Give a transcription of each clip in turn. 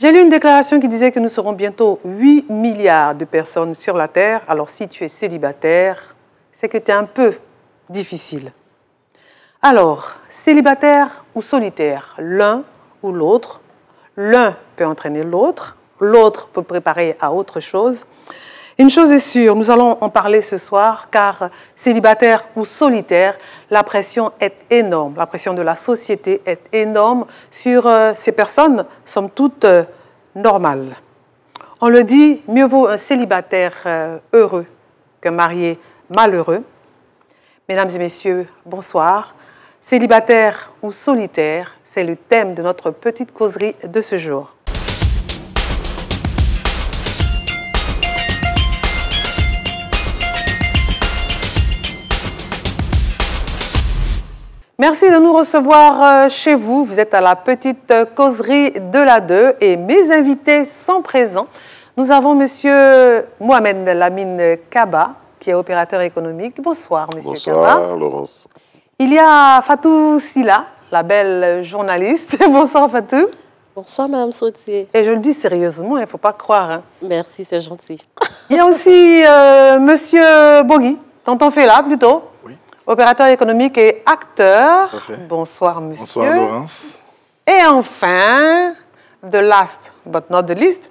J'ai lu une déclaration qui disait que nous serons bientôt 8 milliards de personnes sur la Terre. Alors, si tu es célibataire, c'est que tu es un peu difficile. Alors, célibataire ou solitaire, l'un ou l'autre. L'un peut entraîner l'autre, l'autre peut préparer à autre chose. Une chose est sûre, nous allons en parler ce soir, car célibataire ou solitaire, la pression est énorme. La pression de la société est énorme sur ces personnes, somme toute normales. On le dit, mieux vaut un célibataire heureux qu'un marié malheureux. Mesdames et messieurs, bonsoir. Célibataire ou solitaire, c'est le thème de notre petite causerie de ce jour. Merci de nous recevoir chez vous. Vous êtes à la petite causerie de la 2 et mes invités sont présents. Nous avons Monsieur Mohamed Lamine Kaba, qui est opérateur économique. Bonsoir, Monsieur Kaba. Bonsoir, Laurence. Il y a Fatou Silla, la belle journaliste. Bonsoir, Fatou. Bonsoir, Madame Sautier. Et je le dis sérieusement, il ne faut pas croire. Hein. Merci, c'est gentil. Il y a aussi Monsieur Bogui, tonton Fela plutôt. Oui. Opérateur économique et acteur. Bonsoir, monsieur. Bonsoir, Laurence. Et enfin, the last but not the least,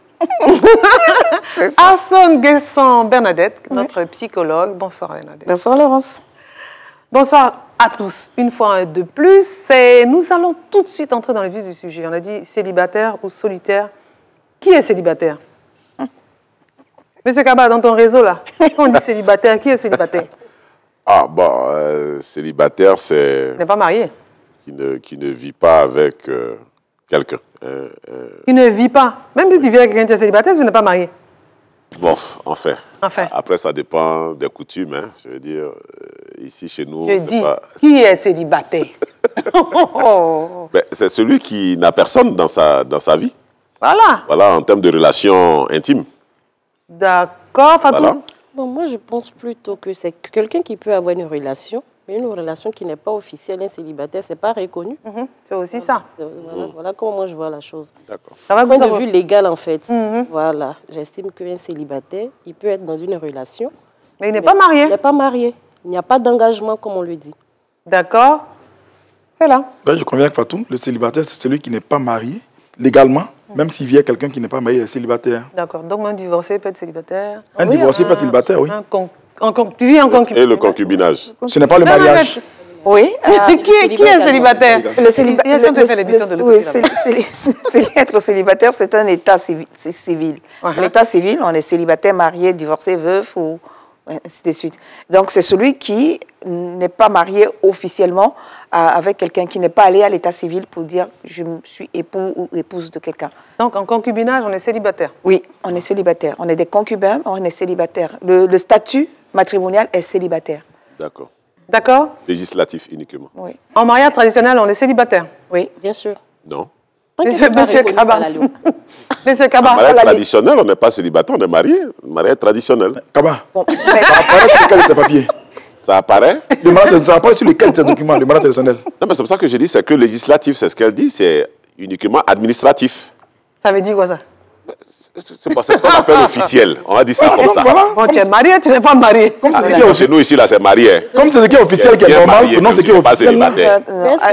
Hassan Guesson Bernadette, notre psychologue. Bonsoir, Bernadette. Bonsoir, Laurence. Bonsoir à tous. Une fois de plus, et nous allons tout de suite entrer dans le vif du sujet. On a dit célibataire ou solitaire. Qui est célibataire? Monsieur Kaba, dans ton réseau, là, on dit célibataire. Qui est célibataire? Ah, bon, célibataire, c'est... N'est pas marié. Qui ne vit pas avec quelqu'un. Qui ne vit pas. Même si tu vis avec quelqu'un qui est célibataire, tu n'es pas marié. Bon, enfin. Enfin. Après, ça dépend des coutumes. Hein. Je veux dire, ici, chez nous, Je dis, qui est célibataire? C'est celui qui n'a personne dans sa vie. Voilà. Voilà, en termes de relations intimes. D'accord, Fatou. Voilà. Bon, moi, je pense plutôt que c'est quelqu'un qui peut avoir une relation, mais une relation qui n'est pas officielle, un célibataire, c'est pas reconnu. C'est aussi ça. Voilà comment moi je vois la chose. D'accord. Point de vue légal, en fait. Voilà, j'estime qu'un célibataire, il peut être dans une relation. Mais il n'est pas marié. Il n'est pas marié. Il n'y a pas d'engagement, comme on le dit. D'accord. C'est là. Ben, je conviens avec Fatou. Le célibataire, c'est celui qui n'est pas marié légalement. Même s'il vit avec quelqu'un qui n'est pas marié, il est célibataire. D'accord. Donc, un divorcé peut être célibataire. Un divorcé peut être célibataire, oui. Tu vis en concubinage. Et le concubinage. Ce n'est pas le mariage. Oui. Qui est célibataire? Être célibataire, c'est un état civil. L'état civil, on est célibataire, marié, divorcé, veuf ou ainsi de suite. Donc, c'est celui qui n'est pas marié officiellement avec quelqu'un, qui n'est pas allé à l'état civil pour dire je suis époux ou épouse de quelqu'un. Donc, en concubinage, on est célibataire? Oui, on est célibataire. On est des concubins, on est célibataire. Le statut matrimonial est célibataire. D'accord. D'accord? Législatif uniquement. Oui. En mariage traditionnel, on est célibataire? Oui. Bien sûr. Non. Monsieur Kaba. Monsieur Kaba. En mariage traditionnel, on n'est pas célibataire, on est marié. Mariage traditionnel. Kaba, Bon, ça apparaît sur lequel tes papiers. Ça apparaît? Ça apparaît sur lequel tes documents, le mariage traditionnel. Non, mais c'est pour ça que je dis, c'est que législatif, c'est ce qu'elle dit, c'est uniquement administratif. Ça veut dire quoi, ça? C'est ce qu'on appelle officiel. On a dit ça comme ça. Voilà. Bon, tu es marié, tu n'es pas marié. Comme c'est ce qui est Chez nous, ici, là, c'est marié. Comme c'est ce qui est officiel, qui est normal, non, c'est qui est officiel.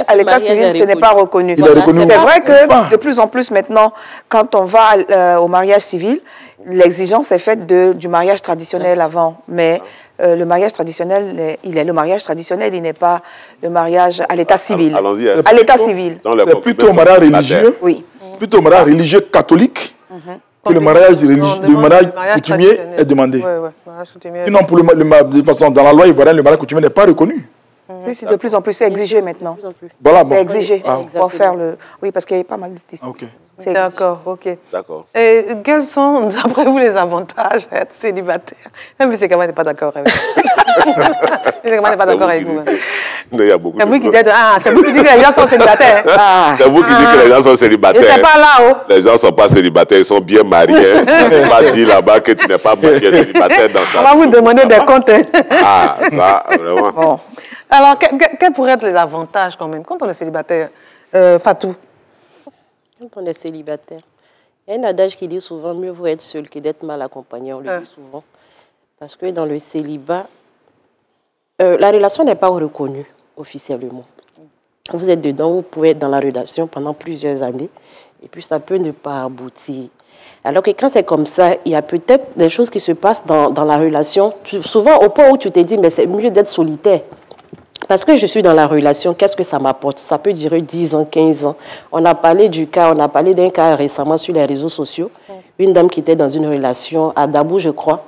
à l'état civil, ce n'est pas reconnu. Il est reconnu. C'est vrai que de plus en plus maintenant, quand on va au mariage civil, l'exigence est faite du mariage traditionnel avant. Mais le mariage traditionnel, il est le mariage traditionnel, il n'est pas le mariage à l'état civil. Allons-y. À l'état civil. C'est plutôt un mariage religieux. Oui. Plutôt un mariage religieux catholique. Que le mariage coutumier est demandé. Sinon, de toute façon, dans la loi ivoirienne, le mariage coutumier n'est pas reconnu. De plus en plus, c'est exigé maintenant. Voilà, c'est exigé pour faire le... Oui, parce qu'il y a pas mal de questions. Okay. D'accord, ok. D'accord. Et quels sont, d'après vous, les avantages d'être célibataire? Même M. Kaba n'est pas d'accord avec vous. M. Kaba n'est pas d'accord avec vous. Il y a beaucoup de c'est vous qui dites que les gens sont célibataires. C'est vous qui dites que les gens sont célibataires. Ils n'étaient pas là-haut. Les gens ne sont pas célibataires, ils sont bien mariés. Tu ne peux pas dire là-bas que tu n'es pas marié, célibataire dans ta vie. On va vous demander des comptes. Ah, ça, vraiment. Bon. Alors, quels pourraient être les avantages quand même, quand on est célibataire, Fatou? Quand on est célibataire, Il y a un adage qui dit souvent, mieux vaut être seul que d'être mal accompagné, on le dit souvent. Parce que dans le célibat, la relation n'est pas reconnue officiellement. Vous êtes dedans, vous pouvez être dans la relation pendant plusieurs années, et puis ça peut ne pas aboutir. Alors que quand c'est comme ça, il y a peut-être des choses qui se passent dans la relation, souvent au point où tu te dis, mais c'est mieux d'être solitaire. Parce que je suis dans la relation, qu'est-ce que ça m'apporte? Ça peut durer 10 ans, 15 ans. On a parlé d'un cas récemment sur les réseaux sociaux. Une dame qui était dans une relation à Dabou, je crois.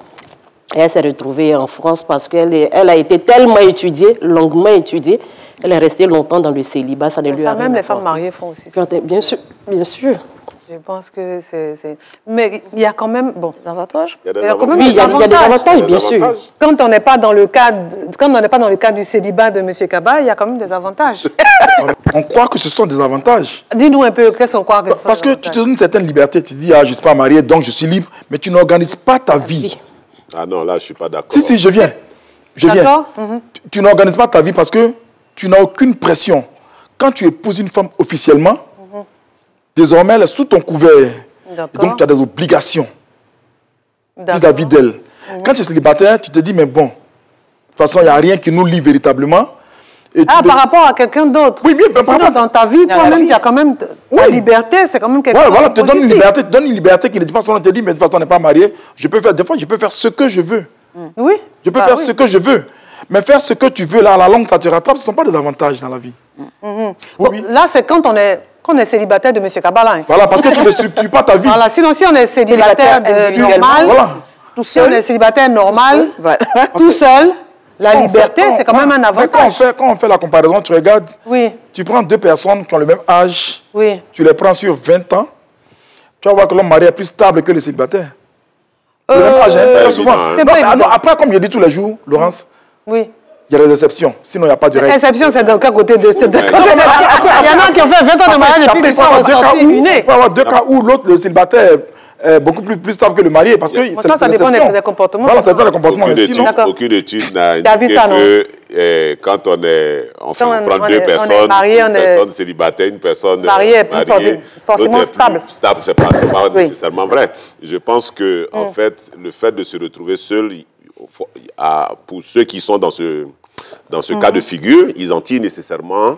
Et elle s'est retrouvée en France parce qu'elle a été tellement étudiée, longuement étudiée. Elle est restée longtemps dans le célibat. Ça même les femmes mariées font aussi ça. Bien sûr, bien sûr. Je pense que c'est... Mais il y a quand même... Bon. Des avantages? Oui, il y a des avantages, bien sûr. Quand on n'est pas dans le cadre du célibat de M. Kaba, il y a quand même des avantages. On croit que ce sont des avantages. Dis-nous un peu, qu'est-ce qu'on croit que ce sont Parce que tu te donnes une certaine liberté. Tu dis, je ne suis pas marié, donc je suis libre. Mais tu n'organises pas ta vie. Ah non, là, je ne suis pas d'accord. Si, je viens. D'accord. Tu n'organises pas ta vie parce que tu n'as aucune pression. Quand tu épouses une femme officiellement, désormais, elle est sous ton couvert. Et donc, tu as des obligations vis-à-vis d'elle. Quand tu es célibataire, tu te dis, mais bon, de toute façon, il n'y a rien qui nous lie véritablement. Et par rapport à quelqu'un d'autre. Oui, mais sinon, dans ta vie, toi-même, tu as quand même la liberté, c'est quand même quelque chose de positif. Tu donnes une liberté qui, de toute façon, on te dit, mais de toute façon, on n'est pas marié. Des fois, je peux faire ce que je veux. Oui. Je peux faire ce que je veux. Mais faire ce que tu veux, là, à la longue, ça te rattrape. Ce ne sont pas des avantages dans la vie. Bon, là, c'est quand on est célibataire de M. Kabbalah. Voilà, parce que tu ne structures pas ta vie. Voilà, sinon, si on est célibataire normal, tout seul, on est célibataire normal, tout seul, la liberté, c'est quand même un avantage. Quand on fait la comparaison, tu regardes, tu prends deux personnes qui ont le même âge, tu les prends sur 20 ans, tu vas voir que l'homme marié est plus stable que le célibataire. Le même âge, très souvent. Après, comme je dis tous les jours, Laurence, il y a des exceptions, sinon il n'y a pas de règle. L'exception, c'est dans quel côté de cette... Il y en a qui ont fait 20 ans de mariage depuis qu'ils sont sortis unis. Il peut y avoir deux cas où l'autre, le célibataire, est beaucoup plus stable que le marié, parce que ça dépend des comportements. Voilà, ça dépend des comportements. Aucune étude n'a indiqué que quand on prend deux personnes, une personne célibataire, une personne mariée est forcément stable. Stable, ce n'est pas nécessairement vrai. Je pense que, en fait, le fait de se retrouver seul, pour ceux qui sont dans ce cas de figure, ils en tirent nécessairement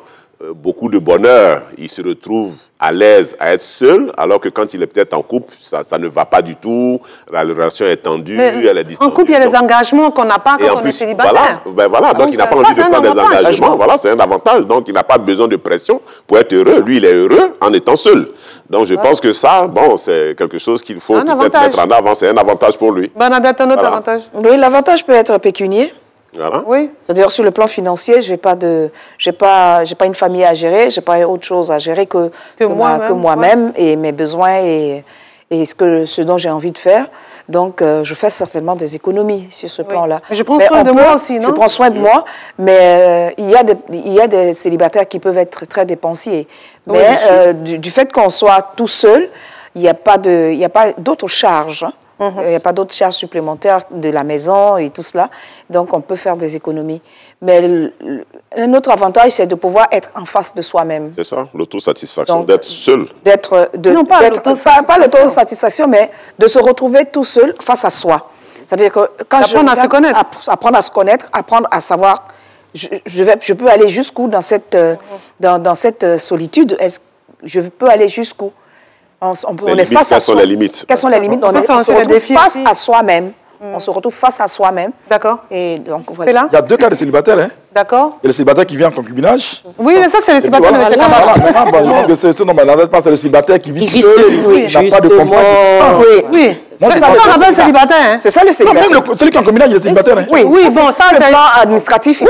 beaucoup de bonheur. Ils se retrouvent à l'aise à être seuls, alors que quand il est peut-être en couple, ça ne va pas du tout, la relation est tendue, elle est distendue. En couple, il y a des engagements qu'on n'a pas quand on est célibataire. Voilà, donc il n'a pas envie de prendre des engagements. Voilà, c'est un avantage. Donc il n'a pas besoin de pression pour être heureux. Lui, il est heureux en étant seul. Donc je pense que ça, c'est quelque chose qu'il faut peut-être mettre en avant. C'est un avantage pour lui. Bernadette, un autre avantage? Oui, l'avantage peut être pécunier. Voilà. Oui. C'est-à-dire sur le plan financier, j'ai pas une famille à gérer, j'ai pas autre chose à gérer que moi-même et mes besoins et ce dont j'ai envie de faire. Donc je fais certainement des économies sur ce plan-là. Je prends soin de moi aussi, non? Je prends soin de moi, mais il y a des célibataires qui peuvent être très dépensiers. Mais du fait qu'on soit tout seul, il n'y a pas d'autres charges. Il n'y a pas d'autres charges supplémentaires de la maison et tout cela. Donc, on peut faire des économies. Mais un autre avantage, c'est de pouvoir être en face de soi-même. C'est ça, l'autosatisfaction, d'être seul. Pas l'autosatisfaction, mais de se retrouver tout seul face à soi. C'est-à-dire que quand apprendre à se connaître. Apprendre à se connaître, apprendre à savoir, je peux aller jusqu'où dans cette solitude. Je peux aller jusqu'où? On est face à soi. Quelles sont les limites? Quelles sont les limites? On se retrouve face à soi-même. On se retrouve face à soi-même. D'accord. Et donc, voilà. Il y a deux cas de célibataires. D'accord. Il y a le célibataire qui vit en concubinage. Oui, mais ça, c'est le célibataire de M. Kabbalah. Je pense que c'est ce dont on pas, c'est le célibataire qui vit seul, qui n'a pas de compagne. Oui. C'est ça qu'on appelle célibataire. C'est ça le célibataire. Non, même celui qui est en concubinage, il est célibataire. Oui, bon, ça, c'est le plan administratif. Oui,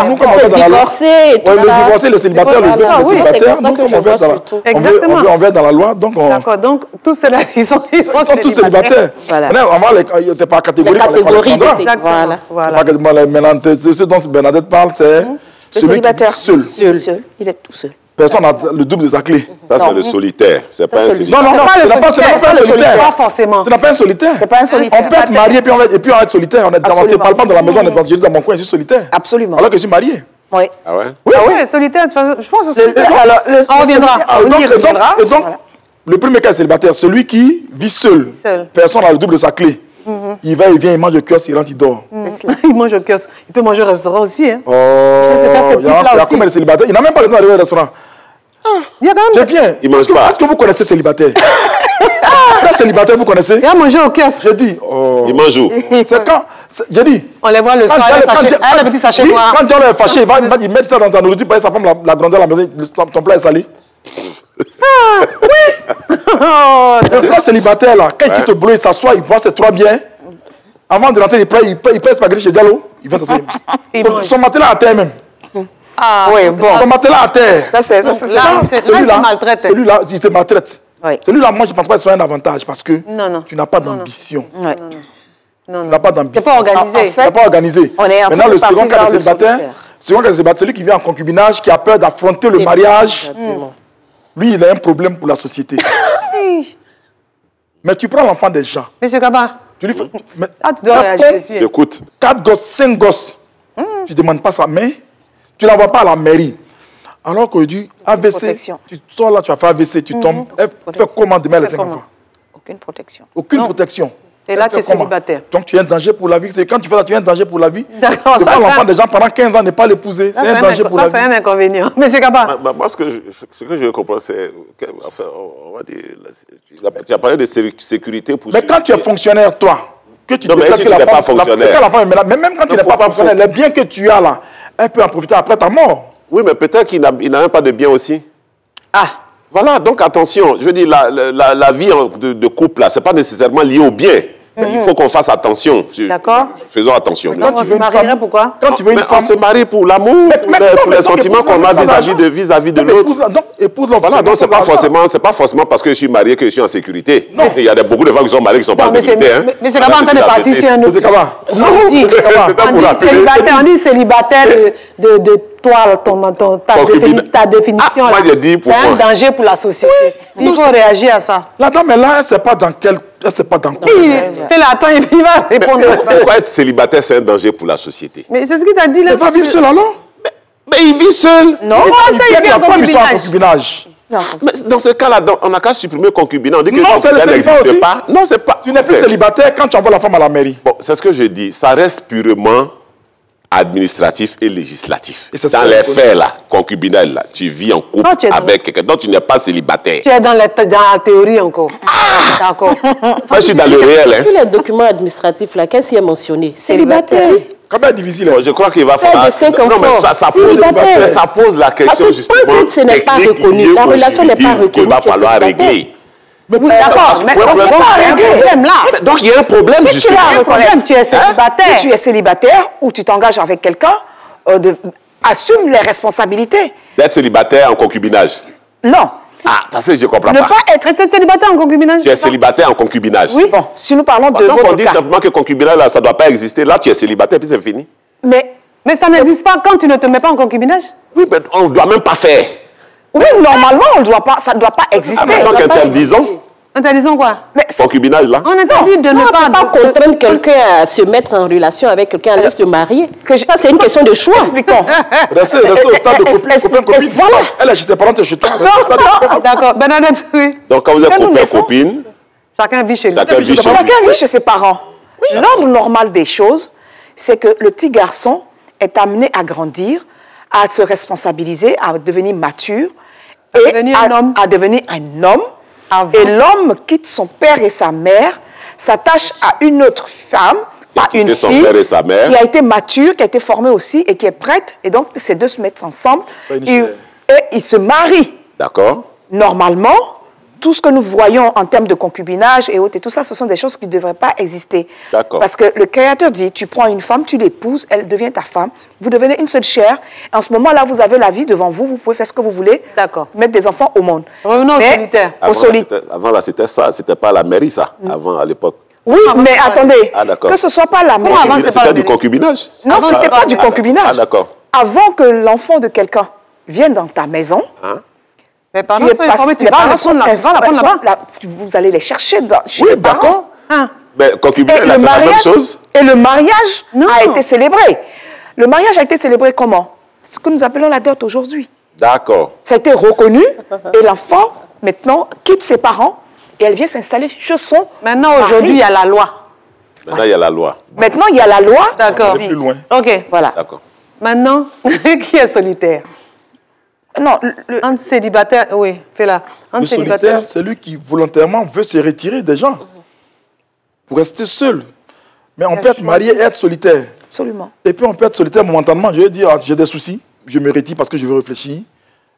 nous, comme on fait dans la loi. Le divorcé, le célibataire, le célibataire. Nous, comme on fait dans la loi. D'accord, donc tous ceux-là, ils sont tous célibataires. C'est par catégorie. Voilà. Maintenant, ce dont Bernadette parle, c'est celui qui est seul. Il est tout seul. Personne n'a le double de sa clé. Ça, c'est le solitaire. C'est pas un solitaire. Non, ce n'est pas un solitaire. Pas forcément. Ce n'est pas un solitaire. C'est pas un solitaire. On peut être marié et puis on va être solitaire. On parle pas de la maison, on est dans mon coin, je suis solitaire. Absolument. Alors que je suis marié. Oui. Ah ouais? Oui, solitaire, je pense que on reviendra. Le premier cas célibataire, celui qui vit seul. Personne n'a le double de sa clé. Il va, il vient, il mange au kiosque, il rentre, il dort. Il mange au kiosque. Il peut manger au restaurant aussi. Hein. Oh, il y a combien de célibataires? Il n'a même pas le temps d'arriver au restaurant. Il y a quand même... Je viens. Il mange pas. Est-ce que vous connaissez célibataire? Les célibataires, vous connaissez? Il a mangé au kiosque. Je dis. Oh. Il mange où? C'est quand? J'ai dit. On les voit le soir, le petit sachet noir. Quand John est fâché, il va mettre ça dans ta nourriture, parce que sa femme la grandeur à la maison, ton plat est salé. Ah, oui. Le frère célibataire, là, quand il quitte le boulot, il s'assoit, il boit ses 3 biens. Avant de rentrer, il pèse spaghetti chez Diallo. Il va s'asseoir. Son matelas à terre même. Ah, oui, bon. Son matelas à terre. Ça, c'est ça. Celui-là, il se maltraite. Oui. Celui-là, moi, je ne pense pas que ce soit un avantage parce que tu n'as pas d'ambition. Tu n'as pas d'ambition. Tu n'es pas organisé. Tu n'es pas organisé. Maintenant, le second cas de célibataire, celui qui vit en concubinage, qui a peur d'affronter le mariage, lui, il a un problème pour la société. Mais tu prends l'enfant des gens. Monsieur Kaba. Tu lui fais. Tu dois réagir dessus. Écoute. 4 gosses, 5 gosses. Tu ne demandes pas ça, mais tu ne l'envoies pas à la mairie. Alors que du AVC, tu sors là, tu as fait AVC, tu tombes. Elle fait comment demain les 5 enfants? Aucune protection. Aucune protection. Et là, tu es célibataire. Donc, tu es un danger pour la vie. Quand tu fais ça, tu es un danger pour la vie. D'accord, ça. l'enfant des gens pendant 15 ans, ne pas l'épouser. C'est un danger pour la vie. Ça, c'est un inconvénient. Monsieur Kaba. Moi, ce que je comprends, c'est. Enfin, on va dire. Tu as parlé de sécurité pour. Mais quand tu es fonctionnaire, toi, que tu décides que tu n'es pas fonctionnaire. Mais même quand tu n'es pas fonctionnaire, les biens que tu as là, elle peut en profiter après ta mort. Oui, mais peut-être qu'il n'a même pas de biens aussi. Ah. Voilà, donc attention. Je veux dire, la vie de couple, là, ce n'est pas nécessairement lié au bien. Il faut qu'on fasse attention. D'accord. Faisons attention. Donc, on se marierait pourquoi? Quand tu veux une femme, on se marie pour l'amour, pour les sentiments qu'on a vis-à-vis de l'autre. Donc, épouse-la. Voilà, donc c'est pas forcément parce que je suis marié que je suis en sécurité. Non. Il y a beaucoup de femmes qui sont mariées qui ne sont pas en sécurité. Mais c'est pas en train de partir sur un autre. On dit célibataire de toi, ta définition. Moi, j'ai dit pourquoi. C'est un danger pour la société. Il faut réagir à ça. La dame est là, elle ne sait pas dans quel. Elle ne sait pas dans quoi. Il va répondre à ça. Pourquoi être célibataire, c'est un danger pour la société? Mais c'est ce qu'il t'a dit là. Elle va vivre seule alors? Mais il vit seul. Non, il vit en concubinage. Mais dans ce cas-là, on n'a qu'à supprimer le concubinage. On dit que non, c'est le célibat aussi. Pas. Non, c'est pas. Tu n'es plus célibataire quand tu envoies la femme à la mairie. Bon, c'est ce que je dis. Ça reste purement administratif et législatif. Et dans les faits, là, concubinage, là, tu vis en couple avec quelqu'un, donc tu n'es pas célibataire. Tu es dans la théorie encore. Ah, d'accord. Moi, je suis dans le réel. Puis les documents administratifs, là, qu'est-ce qui est mentionné? Célibataire. Comment est difficile? Bon, je crois qu'il va falloir. Non, mais ça pose la question justement. Ce n'est pas reconnu. La relation n'est pas reconnue. Il va falloir régler. Mais oui, d'accord, mais on ne peut pas régler le problème là. Donc il y a un problème justement. Tu es célibataire. Tu es célibataire ou tu t'engages avec quelqu'un, assume les responsabilités. D'être célibataire en concubinage. Non. Ah, parce que je ne comprends pas. Ne pas être célibataire en concubinage. Tu es célibataire en concubinage. Oui. Bon, si nous parlons de votre cas. Donc on dit simplement que concubinage, là, ça ne doit pas exister. Là, tu es célibataire, puis c'est fini. Mais ça n'existe pas quand tu ne te mets pas en concubinage. Oui, mais on ne doit même pas faire. Oui, normalement, ça ne doit pas exister. Donc interdisons. Interdisons quoi? Concubinage, là. On interdit de ne pas contraindre quelqu'un à se mettre en relation avec quelqu'un, à se marier. Ça, c'est une question de choix. Expliquons. Restez au stade de copain-copine. Voilà. Elle est chez tes parents, tu es chez toi. Non, d'accord. Bernadette, oui. Donc, quand vous êtes copain-copine, chacun vit chez lui. Chacun vit chez ses parents. L'ordre normal des choses, c'est que le petit garçon est amené à grandir, à se responsabiliser, à devenir mature, à devenir un homme. Et l'homme quitte son père et sa mère, s'attache à une autre femme, à une fille qui a été mature, qui a été formée aussi et qui est prête. Et donc, ces deux se mettent ensemble et ils se marient. D'accord. Normalement, tout ce que nous voyons en termes de concubinage et autres, et tout ça, ce sont des choses qui ne devraient pas exister. D'accord. Parce que le Créateur dit, tu prends une femme, tu l'épouses, elle devient ta femme, vous devenez une seule chair. En ce moment-là, vous avez la vie devant vous, vous pouvez faire ce que vous voulez, mettre des enfants au monde. Revenons au solitaire. Avant, là, c'était ça, c'était pas la mairie, ça, avant, à l'époque. Oui, mais attendez, que ce ne soit pas la mairie. C'était du concubinage? Non, ce n'était pas du concubinage. Ah, d'accord. Avant que l'enfant de quelqu'un vienne dans ta maison, les parents sont informés, tu vas la prendre là-bas. Vous allez les chercher chez les parents. D'accord. Mais concubinage, c'est la même chose. Et le mariage a été célébré. Le mariage a été célébré comment? Ce que nous appelons la dot aujourd'hui. D'accord. Ça a été reconnu et l'enfant maintenant, quitte ses parents et elle vient s'installer chez son Maintenant, mari. aujourd'hui, il y a la loi. Maintenant, il y a la loi. Maintenant, il y a la loi. D'accord. Aller plus loin. OK. Voilà. D'accord. Maintenant, qui est solitaire? Non, Un célibataire, oui, fais-la. Un Le solitaire, c'est lui qui volontairement veut se retirer des gens pour rester seul. Mais on peut être marié et être solitaire. absolument. Et puis on peut être solitaire momentanément. Je vais dire, j'ai des soucis, je me retire parce que je veux réfléchir.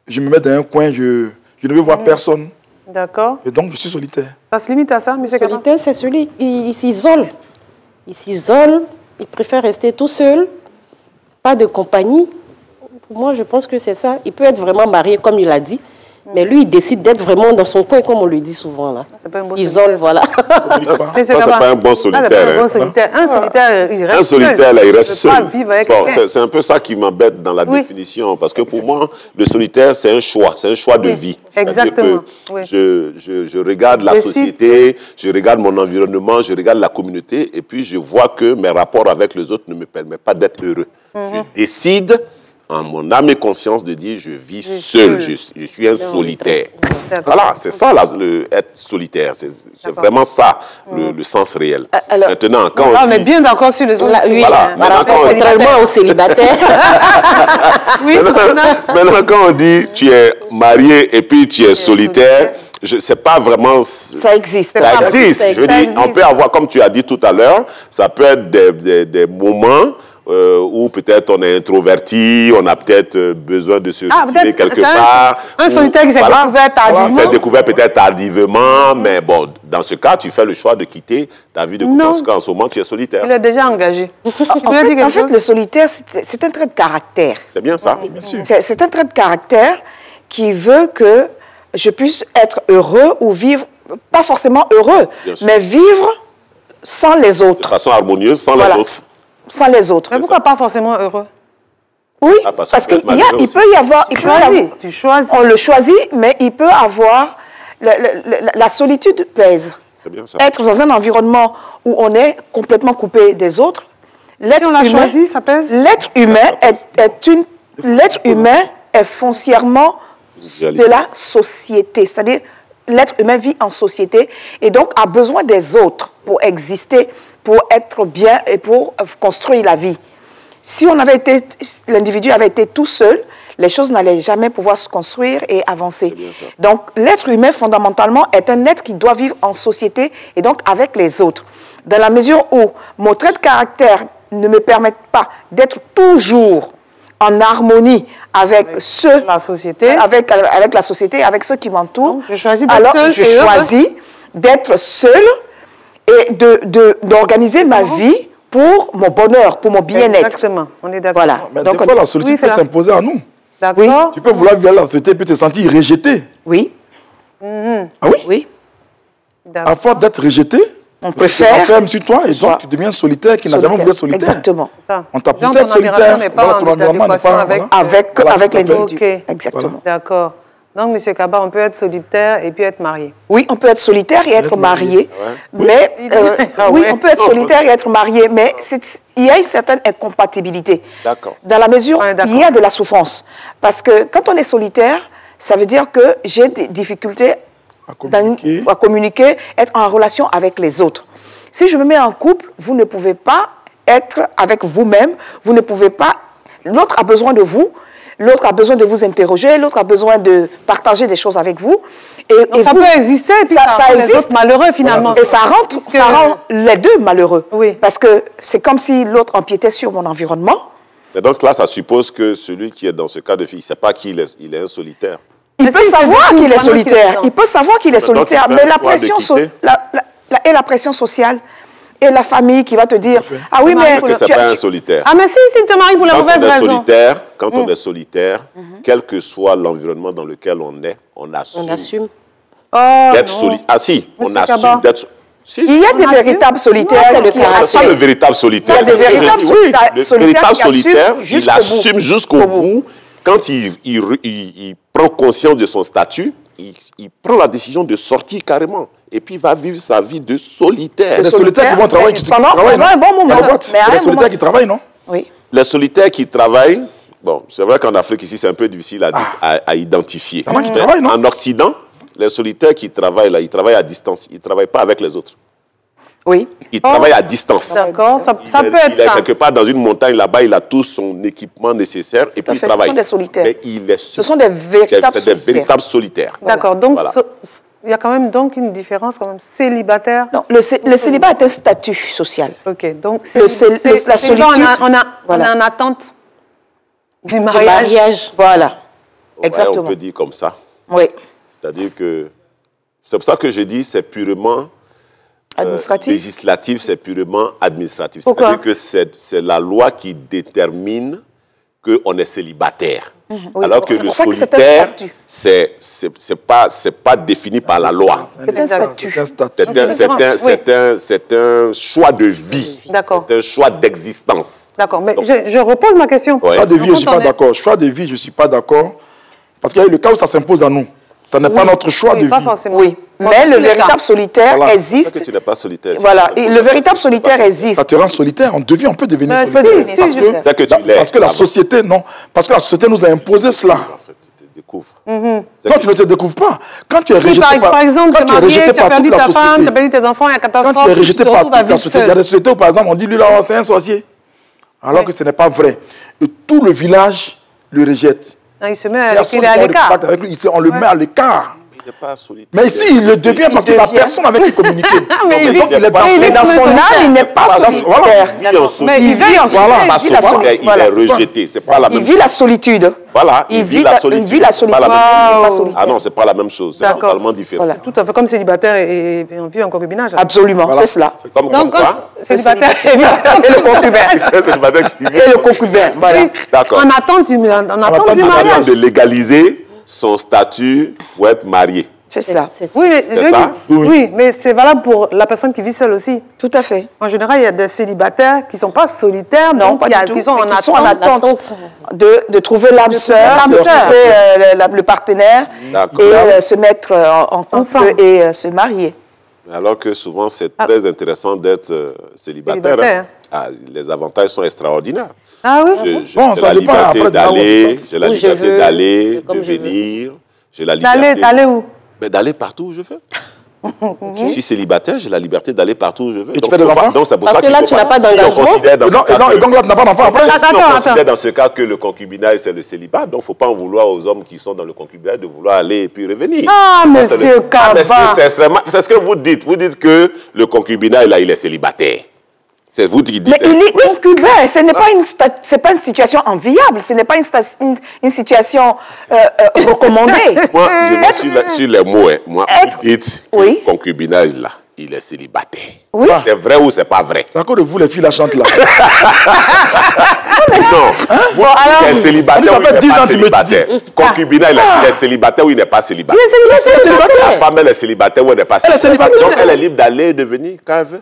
Je me mets dans un coin, je ne veux voir personne. D'accord. Et donc je suis solitaire. Ça se limite à ça, monsieur Kaba? Solitaire, c'est celui qui s'isole. Il s'isole, il préfère rester tout seul, pas de compagnie. Pour moi, je pense que c'est ça. Il peut être vraiment marié, comme il a dit, mais lui, il décide d'être vraiment dans son coin, comme on le dit souvent. Là. C'est pas un bon Il isole, voilà. Ça, c'est pas un bon solitaire. Un solitaire, un solitaire, il reste Un solitaire, là, il reste seul. seul. Pas vivre avec Bon, quelqu'un. c'est un peu ça qui m'embête dans la définition. Parce que pour moi, le solitaire, c'est un choix. C'est un choix de vie. C'est-à-dire exactement. que Oui. je regarde la Décide. société, je regarde mon environnement, je regarde la communauté, et puis je vois que mes rapports avec les autres ne me permettent pas d'être heureux. Je décide, en mon âme et conscience, de dire je vis seul, je suis un solitaire. D'accord. Voilà, c'est ça être solitaire. C'est vraiment ça le sens réel. Alors, Maintenant, quand Là, on on est dit... bien d'accord sur les autres. Oui, Voilà. contrairement aux célibataires. Oui, Maintenant, quand on dit tu es marié et puis tu es solitaire, c'est pas vraiment... ça existe. Ça existe. Je veux dire, existe. on peut avoir, comme tu as dit tout à l'heure, ça peut être des moments où peut-être on est introverti, on a peut-être besoin de se retirer peut-être quelque c'est part. un solitaire qui s'est découvert tardivement. s'est découvert peut-être tardivement, mais bon, dans ce cas, tu fais le choix de quitter ta vie de couple. Non. Parce qu'en ce moment, tu es solitaire. Il est déjà engagé. En fait, le solitaire, c'est un trait de caractère. C'est bien ça? Bien sûr. C'est un trait de caractère qui veut que je puisse être heureux ou vivre, pas forcément heureux, Bien sûr. mais vivre sans les De autres. façon harmonieuse, sans Voilà, les autres. sans les autres. Mais pourquoi pas forcément heureux? Oui, Ah, parce parce qu'on qu'il peut être malheureux peut y avoir... il peut y avoir- Tu choisis. on le choisit, mais il peut avoir... la solitude pèse. C'est bien ça. Être dans un environnement où on est complètement coupé des autres, Si on l'a choisi, ça pèse. l'être humain est foncièrement de la société. C'est-à-dire, l'être humain vit en société et donc a besoin des autres pour exister, pour être bien et pour construire la vie. Si l'individu avait été tout seul, les choses n'allaient jamais pouvoir se construire et avancer. Donc, l'être humain, fondamentalement, est un être qui doit vivre en société et donc avec les autres. Dans la mesure où mon trait de caractère ne me permet pas d'être toujours en harmonie avec la société. avec la société, avec ceux qui m'entourent, Donc, je choisis d'être alors seul je et heureux. choisis d'être seul et d'organiser ma vie pour mon bonheur, pour mon bien-être. Exactement, on est d'accord. Voilà. Mais Donc, des fois, la solitude oui, peut Fela. s'imposer à nous. D'accord. Tu peux vouloir vivre la société et puis te sentir rejeté. oui, Ah oui? oui. À force d'être rejeté, On tu préfère... t'enfermes sur toi et soit donc tu deviens solitaire qui n'a jamais voulu être solitaire. Exactement. On t'a Genre, poussé à être ton environnement solitaire. n'est pas Voilà, en ton environnement n'est adéquation pas... avec- voilà. Avec Voilà, l'individu. Ok. Exactement. D'accord. Donc, M. Kaba, on peut être solitaire et puis être marié. Oui, on peut être solitaire et être marié, mais oui, on peut être solitaire et être marié, mais il y a une certaine incompatibilité. D'accord. Dans la mesure Ouais, où d'accord. il y a de la souffrance. Parce que quand on est solitaire, ça veut dire que j'ai des difficultés à communiquer, être en relation avec les autres. Si je me mets en couple, vous ne pouvez pas être avec vous-même, vous ne pouvez pas... L'autre a besoin de vous, l'autre a besoin de vous interroger, l'autre a besoin de partager des choses avec vous. Et Ça vous, peut exister et puis ça rend les existe. autres malheureux finalement. Et ça rend les deux malheureux. Oui. Parce que c'est comme si l'autre empiétait sur mon environnement. Et donc là, ça suppose que celui qui est dans ce cas de fille, il ne sait pas qu'il est, il est un solitaire. Il Mais peut si, savoir c'est qu'il est vraiment qu'il est solitaire. dedans. Il peut savoir qu'il est Donc, solitaire. il fait Mais la le choix de pression, quitter. la pression sociale et la famille qui va te dire « Ah oui, mais... Que ce n'est pas un solitaire. Ah, mais si tu te maries pour la Quand mauvaise on est raison. solitaire, quand on est solitaire, quel que soit l'environnement dans lequel on est, on assume On assume. Oh, d'être non. solitaire. Ah si, on Monsieur assume Kaba. d'être... Si, Il y a des assume. véritables solitaires Non, c'est le qui caractère. c'est ça le assument. véritable solitaire. Il y a des véritables Oui, solitaires le qui véritable assument solitaire, il jusqu'au assume bout. jusqu'au bout. Quand il prend conscience de son statut, il prend la décision de sortir carrément. Et puis il va vivre sa vie de solitaire. Il y a des solitaires qui vont travailler, qui Pendant travaillent, non? un bon moment. Dans la boîte. Mais à Il y a un des solitaires moment- qui travaillent, non? Oui. Les solitaires qui travaillent, bon, c'est vrai qu'en Afrique ici, c'est un peu difficile à identifier. Il y en a qui Mais travaillent, non? En Occident, les solitaires qui travaillent là, ils travaillent à distance. Ils ne travaillent pas avec les autres. Oui. Ils travaillent à distance. D'accord, ça peut être Il est ça. quelque part dans une montagne là-bas, il a tout son équipement nécessaire et puis il travaille. Ce sont des solitaires. Mais il est Ce sont des véritables des solitaires. véritables solitaires. D'accord, donc Voilà. il y a quand même donc une différence quand même. Célibataire. Non, le célibat est un statut social. Ok, donc La célibat, solitude. on Voilà. est en attente du Le mariage. mariage. Voilà. Ouais, Exactement. on peut dire comme ça. Oui. C'est-à-dire que c'est pour ça que je dis c'est purement Administratif. législatif, c'est purement administratif. Pourquoi? C'est-à-dire que c'est la loi qui détermine qu'on est célibataire. Oui, Alors que c'est le pour ça que c'est un solitaire, statut. c'est pas défini par la loi. C'est un statut. C'est un statut. C'est un choix de vie. D'accord. C'est un choix d'existence. D'accord, mais je repose ma question. Ouais. Choix de vie, je ne suis Quand pas on est- d'accord. Choix de vie, je ne suis pas d'accord. Parce qu'il y a eu le cas où ça s'impose à nous. Ça n'est pas Oui. notre choix Oui, de pas vie. forcément. Oui. Bon, Mais dans le tous les véritable cas. solitaire Voilà. C'est que existe. tu n'es pas solitaire. Voilà. Et le véritable solitaire existe. Ça te rend solitaire. On peut devenir Mais solitaire. si, parce si, que, C'est que tu l'es. parce que la société, non. Parce que la société nous a imposé cela. En fait, tu te découvres. Non, tu ne te découvres pas. Quand tu es Si, rejeté par exemple, tu quand es tu es marié, rejeté tu as par perdu toute la ta femme, tu as société, perdu tes enfants, il y a quand catastrophe, tu es tu rejeté te par retrouves à toute la vivre société, il y a seul. des sociétés où, par exemple, on dit lui là, oh, c'est un sorcier. Alors Oui. que ce n'est pas vrai. Et tout le village le rejette. Ah, il se met, Personne il est à n'a de l'écart. contact avec lui. On le met à l'écart. Il n'est pas solitaire. Mais ici, il le devient parce qu'il n'a devient. personne avec qui communiquer. Mais il Et vit- donc, il est dans mais il Mais est dans comme un son âme, solitaire. il n'est pas Voilà. solitaire. Il vit en solitaire. Mais il vit en Voilà. Pas Il vit la solitaire, solitude. il Voilà. est rejeté. C'est pas la Il même vit la solitude. Voilà, Il vit la solitude. C'est pas la Il même n'est pas chose. solitaire. Ah non, c'est pas la même chose. C'est D'accord. totalement différent. Voilà. Tout à fait comme célibataire et on vit en concubinage. Absolument, c'est cela. Comme Donc, quoi célibataire Et le concubin. C'est le matin qui vit. Et le concubin, voilà. D'accord. en attente du attente mariage. du En train mariage. de légaliser son statut pour être marié. C'est cela. C'est ça. Oui, mais, C'est ça? oui, mais c'est valable pour la personne qui vit seule aussi. Tout à fait. En général, il y a des célibataires qui ne sont pas solitaires, Non, donc pas il y a- du tout. qui sont Mais en qui sont en attente. attente de trouver l'âme sœur, l'âme de sœur. trouver le partenaire D'accord. et se mettre en couple Ensemble. et se marier. Alors que souvent, c'est très intéressant d'être célibataire. Célibataire. Ah, les avantages sont extraordinaires. Ah oui? J'ai Bon, j'ai ça la dépend, liberté après, de là où tu d'aller, passes. j'ai la Où je liberté veux, d'aller, comme de je veux. venir, j'ai la liberté... D'aller où? Mais d'aller partout où je veux. Je suis célibataire, j'ai la liberté d'aller partout où je veux. Et tu Donc, fais des faut pas- enfants? donc, c'est pour Parce ça que qu'il là, faut tu n'as pas si on d'engagement. considère dans Et ce donc, cas que- là, tu n'as pas d'enfant après. si on Attends. considère dans ce cas que le concubinage, c'est le célibat, donc il ne faut pas en vouloir aux hommes qui sont dans le concubinage de vouloir aller et puis revenir. Ah, Ça, c'est monsieur Ah, mais Kaba. c'est extrêmement... C'est ce que vous dites. Vous dites que le concubinage, là, il est célibataire. C'est vous qui dites. Mais il est concubin, ce n'est pas c'est pas une situation enviable, ce n'est pas une situation recommandée. Moi, je vais sur les mots. Hein. Moi, Être- vous dites que Oui. le concubinage, là, il est célibataire. Oui. C'est vrai ou c'est pas vrai? C'est à cause de vous, les filles, la chantent là. Non. Vous dites qu'il est célibataire Ça ou fait il 10 n'est ans pas que tu me célibataire. Concubinage, il est célibataire ou il n'est pas célibataire. célibataire. La femme, elle est célibataire ou elle n'est pas célibataire. célibataire. Donc, elle est libre d'aller et de venir quand elle veut.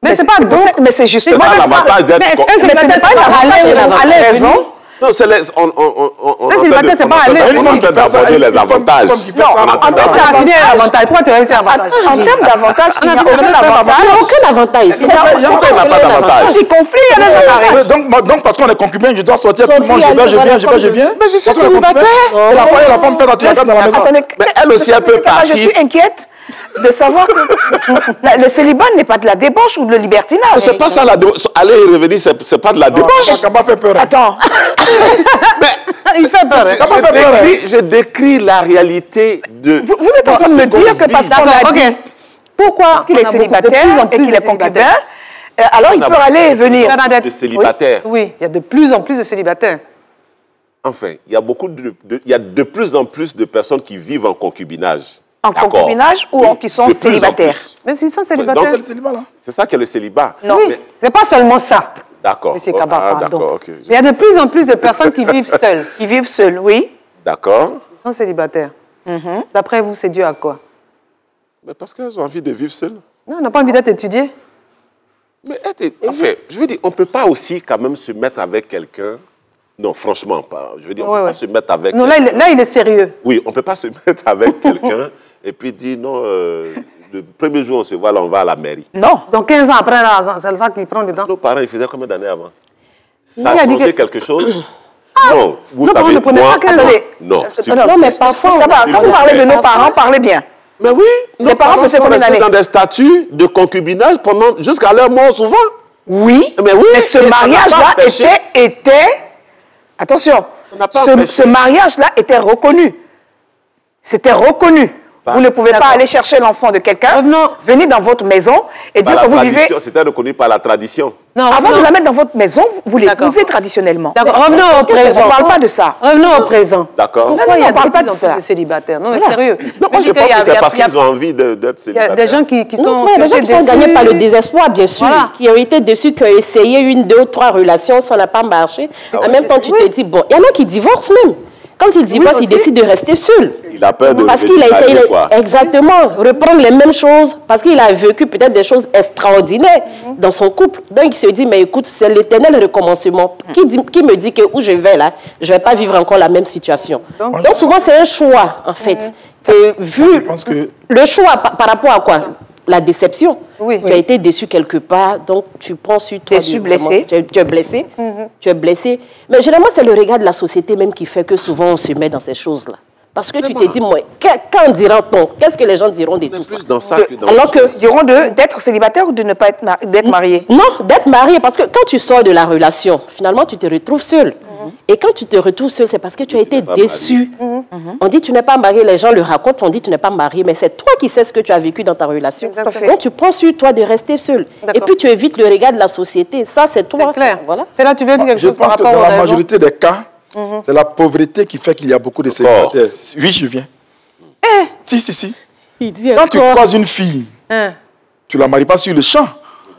Mais c'est pas pour ça- mais c'est justement C'est ça pour ça. l'avantage d'être... Mais est-ce que Mais ce n'est célibataire, pas c'est un avantage, c'est aller la et raison. venir? Non, c'est les... On célibataire, c'est pas aller. on est en train Une femme qui fait ça, d'aborder une les femme avantages. qui fait ça, Non, en on est en train termes d'aborder- Ah, bien, l'avantage. Pourquoi tu as réussi l'avantage? En termes d'avantage, il n'y a aucun Il n'y a avantage. aucun avantage. Il n'y a Pourquoi il n'y a pas d'avantage? du conflit, il y a des appareils. Donc, parce qu'on est concubin, je dois sortir, tout le monde, je aller viens, je voir viens, la je viens, je femme. viens. Mais je suis Parce qu'on est concubin. célibataire. Et la femme fait la tuyaucade dans la maison. Attendez, Mais elle aussi, elle peut je partir. suis inquiète de savoir que le célibat n'est pas de la débauche ou de libertinage. C'est pas ça la débauche. Aller et revenir, c'est pas de la débauche. Ça m'a fait peur. Attends, Il fait peur. hein. Je décris la réalité de... vous êtes en train de me dire que parce qu'on a D'accord, dit ok. Pourquoi qu'il est célibataire et qu'il est concubin, alors il peut aller et venir. de célibataires. Oui, il y a de plus en plus de célibataires. Enfin, il y a il y a de plus en plus de personnes qui vivent en concubinage. En D'accord. concubinage ou Oui, qui sont de plus en célibataires. plus. Mais s'ils sont Donc, célibataires. C'est le célibat, là. c'est ça qu'est le célibat. Non. Oui, Mais- c'est pas seulement ça. D'accord. Monsieur Oh, Kaba, ah, pardon. d'accord, ok. Il y a de plus en plus de personnes qui vivent seules. Qui vivent seuls, oui. D'accord. Ils sont célibataires. D'après vous, c'est dû à quoi? Mais parce qu'elles ont envie de vivre seules. Non, on n'a pas envie d'être étudié. Mais enfin, je veux dire, on ne peut pas aussi quand même se mettre avec quelqu'un. Non, franchement, pas. Je veux dire, on ne Ouais, peut ouais. pas se mettre avec. Non, là, il est sérieux. Oui, on ne peut pas se mettre avec quelqu'un et puis dire non, le premier jour on se voit, là, on va à la mairie. Non. Donc 15 ans après, là, c'est ça qui prend du temps. Nos parents, ils faisaient combien d'années avant? Il Ça a a dit changé que- quelque chose? Non, vous non, savez, ne prenez moi... pas 15 ans. Non, Non, mais parfois, quand vous parlez de nos parents, parlez bien. Mais oui, Les parents faisaient combien d'années? dans des statuts de concubinage jusqu'à leur mort souvent. Oui, mais ce mariage-là était... Attention, ce mariage-là était reconnu. C'était reconnu. Vous ne pouvez pas aller chercher l'enfant de quelqu'un, venir dans votre maison et dire que vous vivez... C'était reconnu par la tradition. Non, avant de la mettre dans votre maison, vous l'épousez traditionnellement. D'accord, revenons au présent. On ne parle pas de ça. Revenons au présent. D'accord. Pourquoi il y a on parle pas de de ça. célibataires? Non, mais sérieux. Non, moi je pense que c'est parce qu'ils ont envie d'être célibataires. Il y a des gens qui sont... Il y a des gens qui sont gagnés par le désespoir, bien sûr, qui ont été déçus, qui ont essayé 1, 2, 3 relations, ça n'a pas marché. En même temps, tu te dis, bon, il y en a qui divorcent même. Quand il divorce, il décide de rester seul. Il a peur de... Parce qu'il a essayé, exactement, reprendre les mêmes choses, parce qu'il a vécu peut-être des choses extraordinaires dans son couple. Donc il se dit, mais écoute, c'est l'éternel recommencement. Qui me dit que où je vais là, je ne vais pas vivre encore la même situation. Donc souvent, c'est un choix, en fait. Vu le choix par rapport à quoi? La déception. Tu as été déçu quelque part, donc tu prends sur toi... Déçu, blessé. Tu es blessé. Tu es blessé. Mais généralement, c'est le regard de la société même qui fait que souvent on se met dans ces choses-là. Parce que tu te dis, moi, quand dira-t-on? Qu'est-ce que les gens diront de tout ça? Dans ça que dans alors que diront d'être célibataire ou de ne pas d'être marié? Non, d'être marié, parce que quand tu sors de la relation, finalement, tu te retrouves seul. Et quand tu te retrouves seul, c'est parce que tu as été déçu. On dit tu n'es pas marié, les gens le racontent, on dit tu n'es pas marié, mais c'est toi qui sais ce que tu as vécu dans ta relation. Donc tu prends sur toi de rester seul. Et puis tu évites le regard de la société. Ça, c'est toi. C'est clair. Voilà. C'est là, tu veux dire quelque chose par rapport Je pense que dans la aux raisons? majorité des cas, c'est la pauvreté qui fait qu'il y a beaucoup de célibataires. Oui, je viens. Si. Il dit Quand tu croises une fille, tu ne la maries pas sur le champ.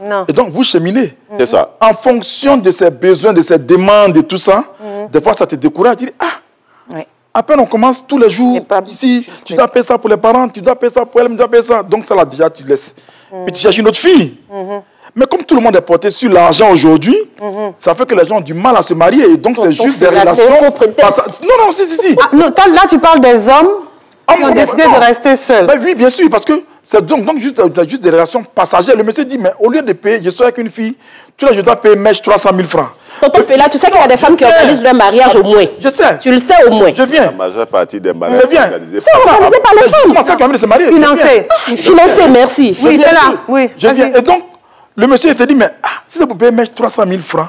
Non. Et donc, vous cheminez. C'est ça. En fonction de ses besoins, de ses demandes et tout ça, des fois, ça te décourage. Tu dis, à peine on commence tous les jours, ici, tu dois payer ça pour les parents, tu dois payer ça pour elle, tu dois payer ça. Donc, ça là, déjà, tu laisses. Puis tu cherches une autre fille. Mais comme tout le monde est porté sur l'argent aujourd'hui, ça fait que les gens ont du mal à se marier. Et donc, c'est juste des relations... Non, si. Non, là, tu parles des hommes qui ont décidé de rester seuls. Ben oui, bien sûr, parce que c'est donc juste des relations passagères. Le monsieur dit, mais au lieu de payer, je suis avec une fille, tu là, je dois payer 300 000 francs. Tonton Fela, tu sais qu'il y a des femmes qui organisent leur mariage au moins. Je sais. Tu le sais au moins. Je viens. La majeure partie des mariages Je viens. organisés C'est organisé par les femmes. Comment ça, qui a envie de se marier? Financé. Financé, merci. Oui, c'est là. Oui, je viens. Et donc, le monsieur il te dit, mais si c'est pour payer 300 000 francs,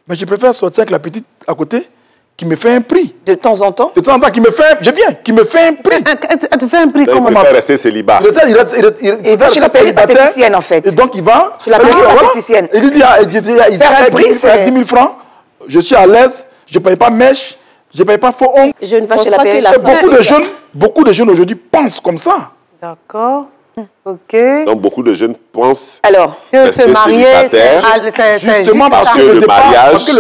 mais je préfère sortir avec la petite à côté qui me fait un prix. De temps en temps? De temps en temps, qui me fait un prix. Elle te fait un prix comment? Il préfère rester célibat. Il va chez la péripatéticienne, en fait. Et donc, il va chez la péripatéticienne. Il dit, il faire un prix, c'est 10 000 francs. Je suis à l'aise, je ne paye pas mèche, je ne paye pas faux ongles. Je ne pense pas que la Beaucoup de jeunes aujourd'hui pensent comme ça. D'accord. Ok. Donc, beaucoup de jeunes pensent que se marier, c'est justement parce que le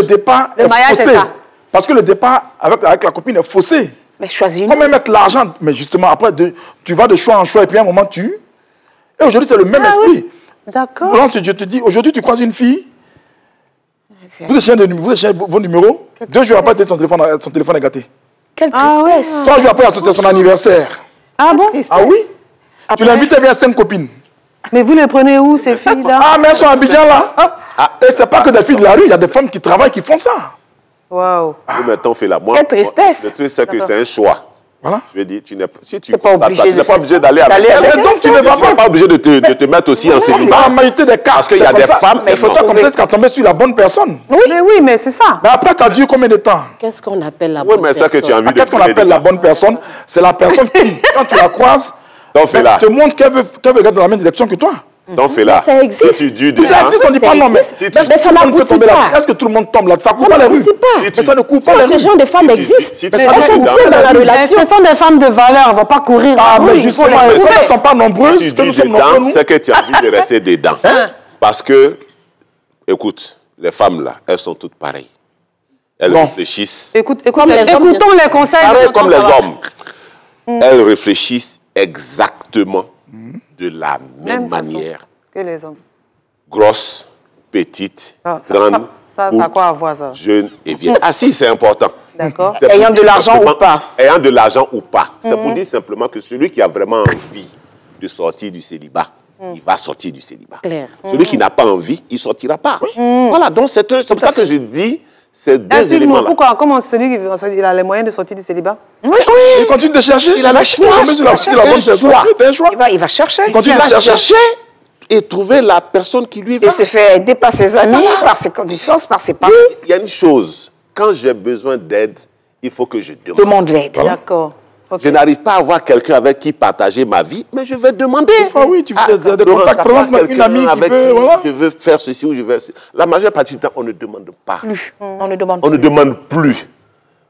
départ est mariage, faussé. Parce que le départ avec la copine est faussé. Mais choisis une. Comment mettre l'argent? Mais justement, après, tu vas de choix en choix et puis à un moment, Et aujourd'hui, c'est le même esprit. D'accord. Donc, je te dis, aujourd'hui, tu croises une fille, vous échangez vos numéros, 2 jours après, son téléphone est gâté. Quelle tristesse. 3 jours après, c'est son anniversaire. Ah bon? Ah oui? Tu l'invites à bien 5 copines. Mais vous les prenez où, ces filles-là? Ah, mais elles sont à Abidjan, là. Et c'est pas que des filles de la rue, il y a des femmes qui travaillent, qui font ça. Waouh. Mais t'en fais là. Quelle tristesse. Le truc, c'est que c'est un choix. Voilà. Je veux dire, si tu n'es pas obligé d'aller avec elle. Donc, tu n'es pas obligé de te mettre aussi en célibat. Dans la majorité des cas, parce qu'il y a des femmes... Mais il faut comme ça, tu as tombé sur la bonne personne. Oui, mais c'est ça. Mais après, tu as duré combien de temps? Qu'est-ce qu'on appelle la bonne personne? Oui, mais c'est ça que tu as envie de Qu'est-ce qu'on appelle la bonne personne? C'est la personne qui, quand tu la croises, te montre qu'elle veut regarder dans la même direction que toi. Donc, fais là. Ça existe. Si tu Ça existe, on ne dit pas non, mais ça n'aboutit pas. Est-ce que tout le monde tombe là? Ça ne court pas les rues. Mais ça ne court pas les rues. Ce genre de femmes existent. Mais elles sont bien dans la relation. Ce sont des femmes de valeur, on ne va pas courir. Ah, mais justement, elles ne sont pas nombreuses. Si tu dis dedans, c'est que tu as envie de rester dedans. Parce que, écoute, les femmes là, elles sont toutes pareilles. Elles réfléchissent. Écoutons les conseils. Pareil comme les hommes. Elles réfléchissent exactement de la même manière que les hommes. Grosse, petite, grande, ça a quoi à voir ça? jeune et vieille. Ah si, c'est important. D'accord. Ayant de l'argent ou pas. Ayant de l'argent ou pas. C'est pour dire simplement que celui qui a vraiment envie de sortir du célibat, il va sortir du célibat. Claire. Celui qui n'a pas envie, il ne sortira pas. Voilà, donc c'est pour ça que je dis, ces deux éléments-là. Pourquoi? Comment celui qui a les moyens de sortir du célibat? Oui. Il continue de chercher. Il a le choix. Il va chercher. Il continue de chercher. Et trouver la personne qui lui va. Il se fait aider par ses amis, par ses connaissances, par ses parents. Il y a une chose, quand j'ai besoin d'aide, il faut que je demande. Demande l'aide. D'accord. Okay. Je n'arrive pas à avoir quelqu'un avec qui partager ma vie, mais je vais demander. Oui, tu as des contacts, par exemple, une amie qui veut, voilà. Je veux faire ceci ou je veux... La majeure partie du temps, on ne demande pas. On ne demande On ne demande plus.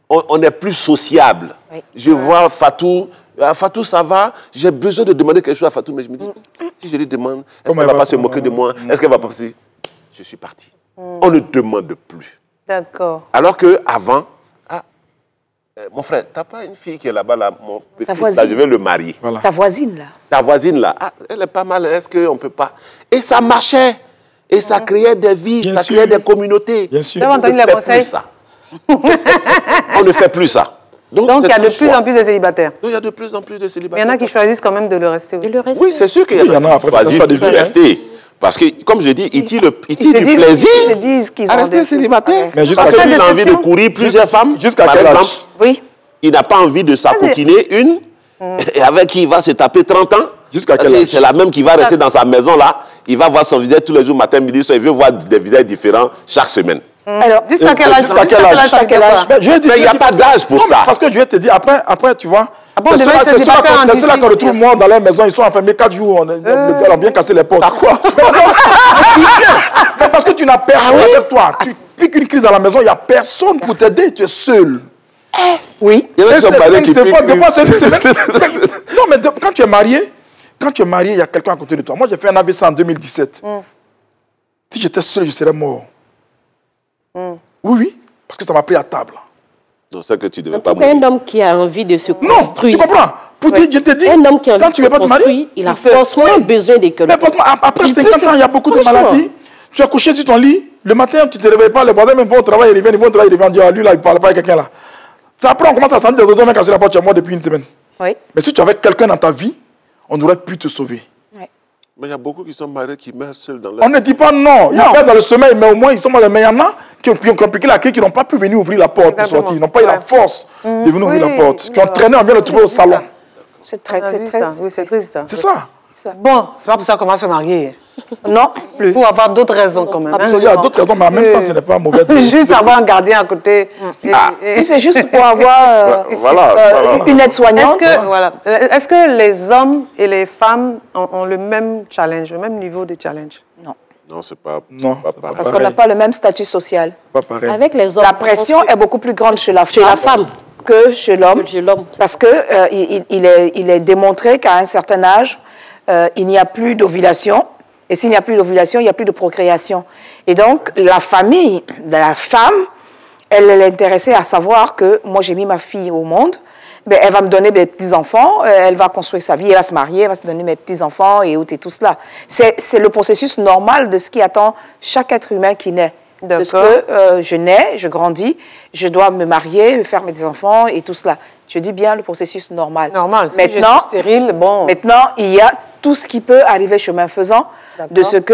On est plus sociable. Oui. Je vois Fatou... Fatou, ça va? J'ai besoin de demander quelque chose à Fatou, mais je me dis, si je lui demande, est-ce qu'elle ne va pas se moquer de moi? Est-ce qu'elle va pas passer? Je suis parti. On ne demande plus. D'accord. Alors qu'avant, mon frère, tu n'as pas une fille qui est là-bas, là, mon petit-fils, là, je vais le marier. Voilà. ta voisine, là. Ta voisine, là, elle est pas mal, est-ce qu'on ne peut pas? Et ça marchait. Et ça créait des vies, Bien ça sûr. créait des communautés. Bien sûr. Vous avez On entendu ne les fait conseils? plus ça. On ne fait plus ça. Donc il y a de plus en plus de célibataires. Donc il y a de plus en plus de Mais célibataires. il y en a qui choisissent quand même de le rester aussi. De le rester. Oui, c'est sûr qu'il y en a qui choisissent de rester. Parce que, comme je dis, ils tirent du plaisir Ils se disent qu'ils à ont rester des- célibataire. Mais jusqu'à Parce quelle qu'il a envie de déception? courir plusieurs femmes, jusqu'à par quel âge? exemple. Oui. Il n'a pas envie de s'acoquiner une, et avec qui il va se taper 30 ans. Jusqu'à quel âge? C'est la même qui va rester dans sa maison là. Il va voir son visage tous les jours, matin, midi, soir. Il veut voir des visages différents chaque semaine. Alors, Jusqu'à quel âge? Jusqu'à quel âge? Jusqu'à quel âge? Ben, je vais te Mais il dire- n'y a pas d'âge pour Non, mais ça. Parce que je vais te dire, après tu vois, Après, on c'est devait être ceux-là célibataire en qu'on discipline. retrouve moi dans leur maison, ils sont enfermés 4 jours, le gars a bien cassé les portes. quoi? Mais parce que tu n'as personne avec toi. Tu piques une crise à la maison, il n'y a personne pour t'aider, tu es seul. oui. Il y en a qui sont mariés qui piquent. Des fois, c'est même... Non, mais quand tu es marié, il y a quelqu'un à côté de toi. Moi, j'ai fait un AVC en 2017. Si j'étais seul, je serais mort. Oui, parce que ça m'a pris à table. Non, c'est que tu ne devais En pas tout cas, mourir. un homme qui a envie de se Non, construire. tu comprends? Pour dire, je te dis, Un homme qui a envie quand de tu se ne veux pas te marier, construire, il a peut- forcément oui. besoin de quelqu'un. Mais franchement, après Il peut 50 se- ans, il y a beaucoup de Franchement. maladies. Tu es couché sur ton lit, le matin, tu ne te réveilles pas, les voisins même vont au travail, ils vont au travail, ils vont dire, ah, lui là, il ne parle pas avec quelqu'un là. Ça après, on commence à sentir des odeurs, même quand c'est la porte, tu es mort depuis une semaine. Oui. Mais si tu avais quelqu'un dans ta vie, on aurait pu te sauver. Mais il y a beaucoup qui sont mariés qui meurent seuls dans leur... On ne dit pas non, ils meurent dans le sommeil, mais au moins ils sont morts. Mais il y en a qui ont piqué la clé, qui n'ont pas pu venir ouvrir la porte pour Exactement. sortir. Ils n'ont pas eu la force de venir ouvrir la porte. Qui ont traîné, on vient le trouver au salon. C'est très, On a c'est vu très. ça. Oui, c'est triste ça. C'est ça. Bon, c'est pas pour ça qu'on va se marier. Non, plus. Pour avoir d'autres raisons quand même. hein. Il y a d'autres raisons, mais en même temps, ce n'est pas mauvais. Juste avoir un gardien à côté. Si c'est juste pour avoir Voilà. une aide-soignante. Est-ce que les hommes et les femmes ont le même challenge, le même niveau de challenge? Non. Non, c'est pas, Non, pas c'est pareil. Parce qu'on n'a pas le même statut social. Pas pareil. Avec les hommes, La pression est beaucoup plus grande chez la femme, que chez l'homme. Chez l'homme. Parce que il est démontré qu'à un certain âge, il n'y a plus d'ovulation. Et s'il n'y a plus d'ovulation, il n'y a plus de procréation. Et donc, la famille de la femme, elle est intéressée à savoir que moi, j'ai mis ma fille au monde. Ben, elle va me donner mes petits-enfants, elle va construire sa vie, elle va se marier, elle va se donner mes petits-enfants et tout cela. C'est le processus normal de ce qui attend chaque être humain qui naît. Parce que je nais, je grandis, je dois me marier, faire mes enfants et tout cela. Je dis bien le processus normal. Normal. Si Maintenant, je suis stérile, bon. Maintenant, il y a tout ce qui peut arriver chemin faisant, de ce que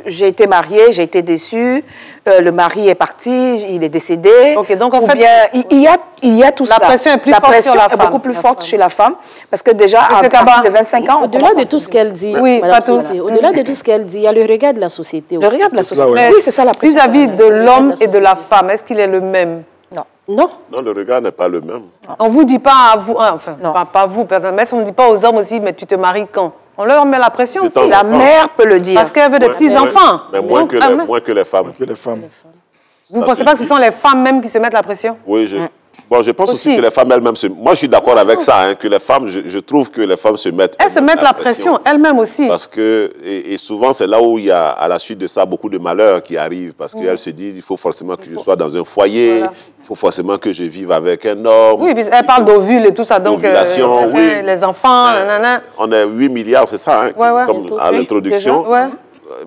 j'ai été mariée, j'ai été déçue, le mari est parti, il est décédé. Ok, donc en ou fait, bien, il y a tout la cela. pression est plus la forte pression sur la est femme. beaucoup plus forte chez la femme, parce que déjà, à Monsieur partir Kaba, de 25 ans, on Au-delà commence de à tout se ce qu'elle dit, Oui, Madame pas tout. Sophie, au-delà de tout ce qu'elle dit, il y a le regard de la société. Le regard de la société. ouais. Oui, c'est ça la pression. Vis-à-vis de l'homme et de la femme, est-ce qu'il est le même? Non. Non. Non, le regard n'est pas le même. On ne vous dit pas à vous, enfin, Non. pas vous, mais on ne dit pas aux hommes aussi, mais tu te maries quand? On leur met la pression De aussi. temps en La temps. mère peut le dire. Parce qu'elle veut des petits-enfants. Mais moins Donc, que les femmes. Que les femmes. vous ne pensez pas que ce sont les femmes même qui se mettent la pression? Oui, je pense aussi Aussi. que les femmes elles-mêmes se... Moi, je suis d'accord avec ça, hein, que les femmes, je trouve que les femmes se mettent... Elles se mettent la pression, elles-mêmes aussi. Parce que, et souvent, c'est là où il y a, à la suite de ça, beaucoup de malheurs qui arrivent. Parce qu'elles se disent, il faut forcément que je sois dans un foyer, Voilà. il faut forcément que je vive avec un homme. Oui, puis elle parle d'ovules et tout ça, donc Ovulation, oui. les enfants, nanana. On est 8 milliards, c'est ça, hein, Ouais, ouais. comme à l'introduction. Déjà, ouais.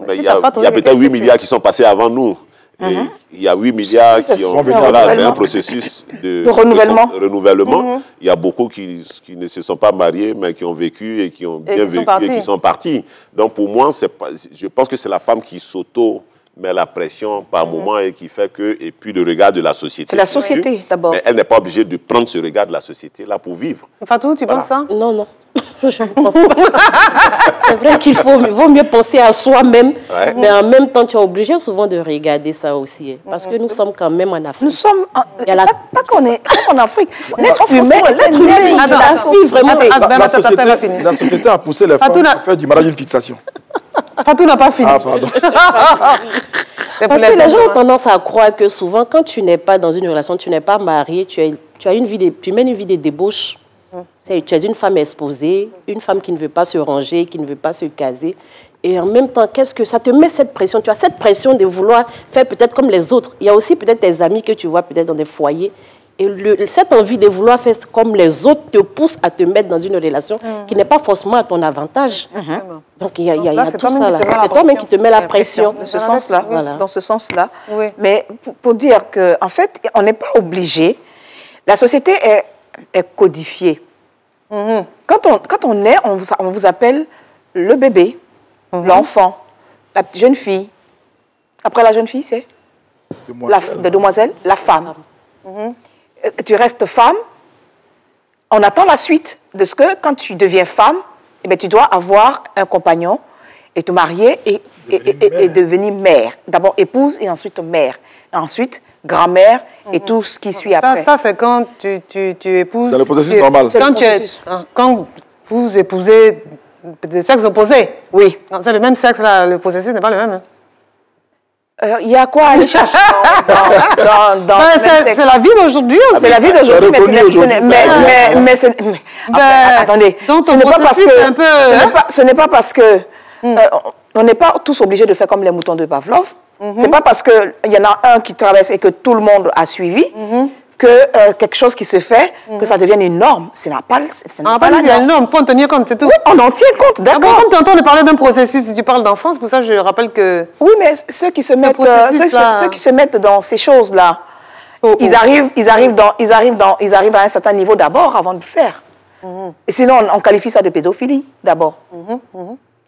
Mais il Si y a, t'as pas trouvé il y a peut-être quelqu'un, 8 c'est milliards qui sont passés avant nous. Et il y a 8 milliards ça, qui ont... c'est un Voilà, c'est renouvellement. un processus De renouvellement. renouvellement. Il y a beaucoup qui ne se sont pas mariés, mais qui ont vécu et qui ont bien qui sont vécu partis. et qui sont partis. Donc pour moi, je pense que c'est la femme qui met la pression par moment et qui fait que, et puis le regard de la société. C'est la société, d'abord. Mais elle n'est pas obligée de prendre ce regard de la société là pour vivre. Fatou, tu penses ça? Non, non. Je ne pense pas. C'est vrai qu'il vaut mieux penser à soi-même, mais en même temps, tu es obligé souvent de regarder ça aussi. Parce que nous sommes quand même en Afrique. Nous sommes... Pas qu'on est en Afrique. L'être humain, la société a poussé les femmes à faire du mariage une fixation. Fatou n'a pas fini. Ah, pardon. Parce que les gens ont tendance à croire que souvent, quand tu n'es pas dans une relation, tu n'es pas marié, tu mènes une vie de débauche. Tu es une femme exposée, une femme qui ne veut pas se ranger, qui ne veut pas se caser. Et en même temps, qu'est-ce que ça te met cette pression? Tu as cette pression de vouloir faire peut-être comme les autres. Il y a aussi peut-être tes amis que tu vois peut-être dans des foyers. Et cette envie de vouloir faire comme les autres te pousse à te mettre dans une relation qui n'est pas forcément à ton avantage. Donc il y a tout ça là. C'est toi-même qui te mets la pression. De ce sens-là, voilà. dans ce sens-là. Oui. Mais pour dire qu'en fait, on n'est pas obligé. La société est codifiée. Quand on naît, on vous appelle le bébé, l'enfant, la jeune fille. Après la jeune fille, c'est la demoiselle, la femme. Tu restes femme. On attend la suite de ce que, quand tu deviens femme, eh bien, tu dois avoir un compagnon et te marier et devenir mère. D'abord épouse et ensuite mère. Et ensuite grand-mère et tout ce qui suit après. Ça c'est quand tu épouses... Dans le processus normal. Quand vous épousez des sexes opposés. Oui. C'est le même sexe, là, le processus n'est pas le même. Il y a quoi à aller chercher c'est la vie d'aujourd'hui aussi. C'est la vie d'aujourd'hui, mais attendez, ce n'est pas parce que on n'est pas tous obligés de faire comme les moutons de Pavlov. C'est pas parce qu'il y en a un qui traverse et que tout le monde a suivi que quelque chose qui se fait, que ça devienne une norme. Ce n'est pas la norme. Il faut en tenir compte, c'est tout. Oui, on en tient compte, d'accord. Quand tu entends parler d'un processus, si tu parles d'enfance, c'est pour ça que je rappelle que... Oui, mais ceux qui se mettent dans ces choses-là, ils arrivent à un certain niveau d'abord avant de le faire. Et sinon, on qualifie ça de pédophilie, d'abord.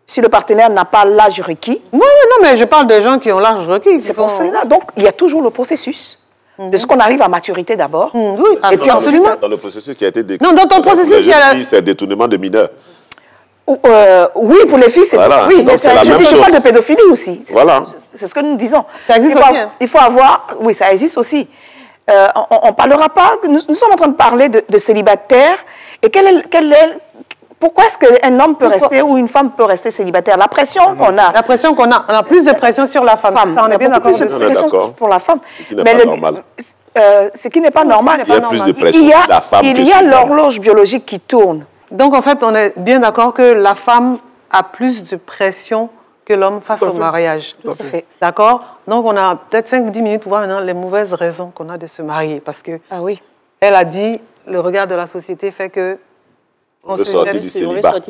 Si le partenaire n'a pas l'âge requis... Non, mais je parle de gens qui ont l'âge requis. C'est pour cela. Donc, il y a toujours le processus. De ce qu'on arrive à maturité d'abord. Oui, et puis ensuite, dans le processus qui a été décrit. Non, dans ton processus, il y a... C'est détournement de mineurs. Oui, pour les filles, c'est... Voilà. Oui, donc je parle de pédophilie aussi. Voilà. C'est ce que nous disons. Ça existe aussi. Il faut avoir... Oui, ça existe aussi. On ne parlera pas... Nous sommes en train de parler de célibataire. Et pourquoi est-ce qu'un homme peut rester ou une femme peut rester célibataire? La pression qu'on a. La pression qu'on a. On a plus de pression sur la femme. Ça, on est bien d'accord. Plus de pression pour la femme. Ce qui n'est pas normal. Ce qui n'est pas normal. Il y a plus de pression sur la femme. Il y a l'horloge biologique qui tourne. Donc, en fait, on est bien d'accord que la femme a plus de pression que l'homme face au mariage. Tout à fait. D'accord? Donc, on a peut-être 5-10 minutes pour voir maintenant les mauvaises raisons qu'on a de se marier. Parce que elle a dit, le regard de la société fait que... On est sorti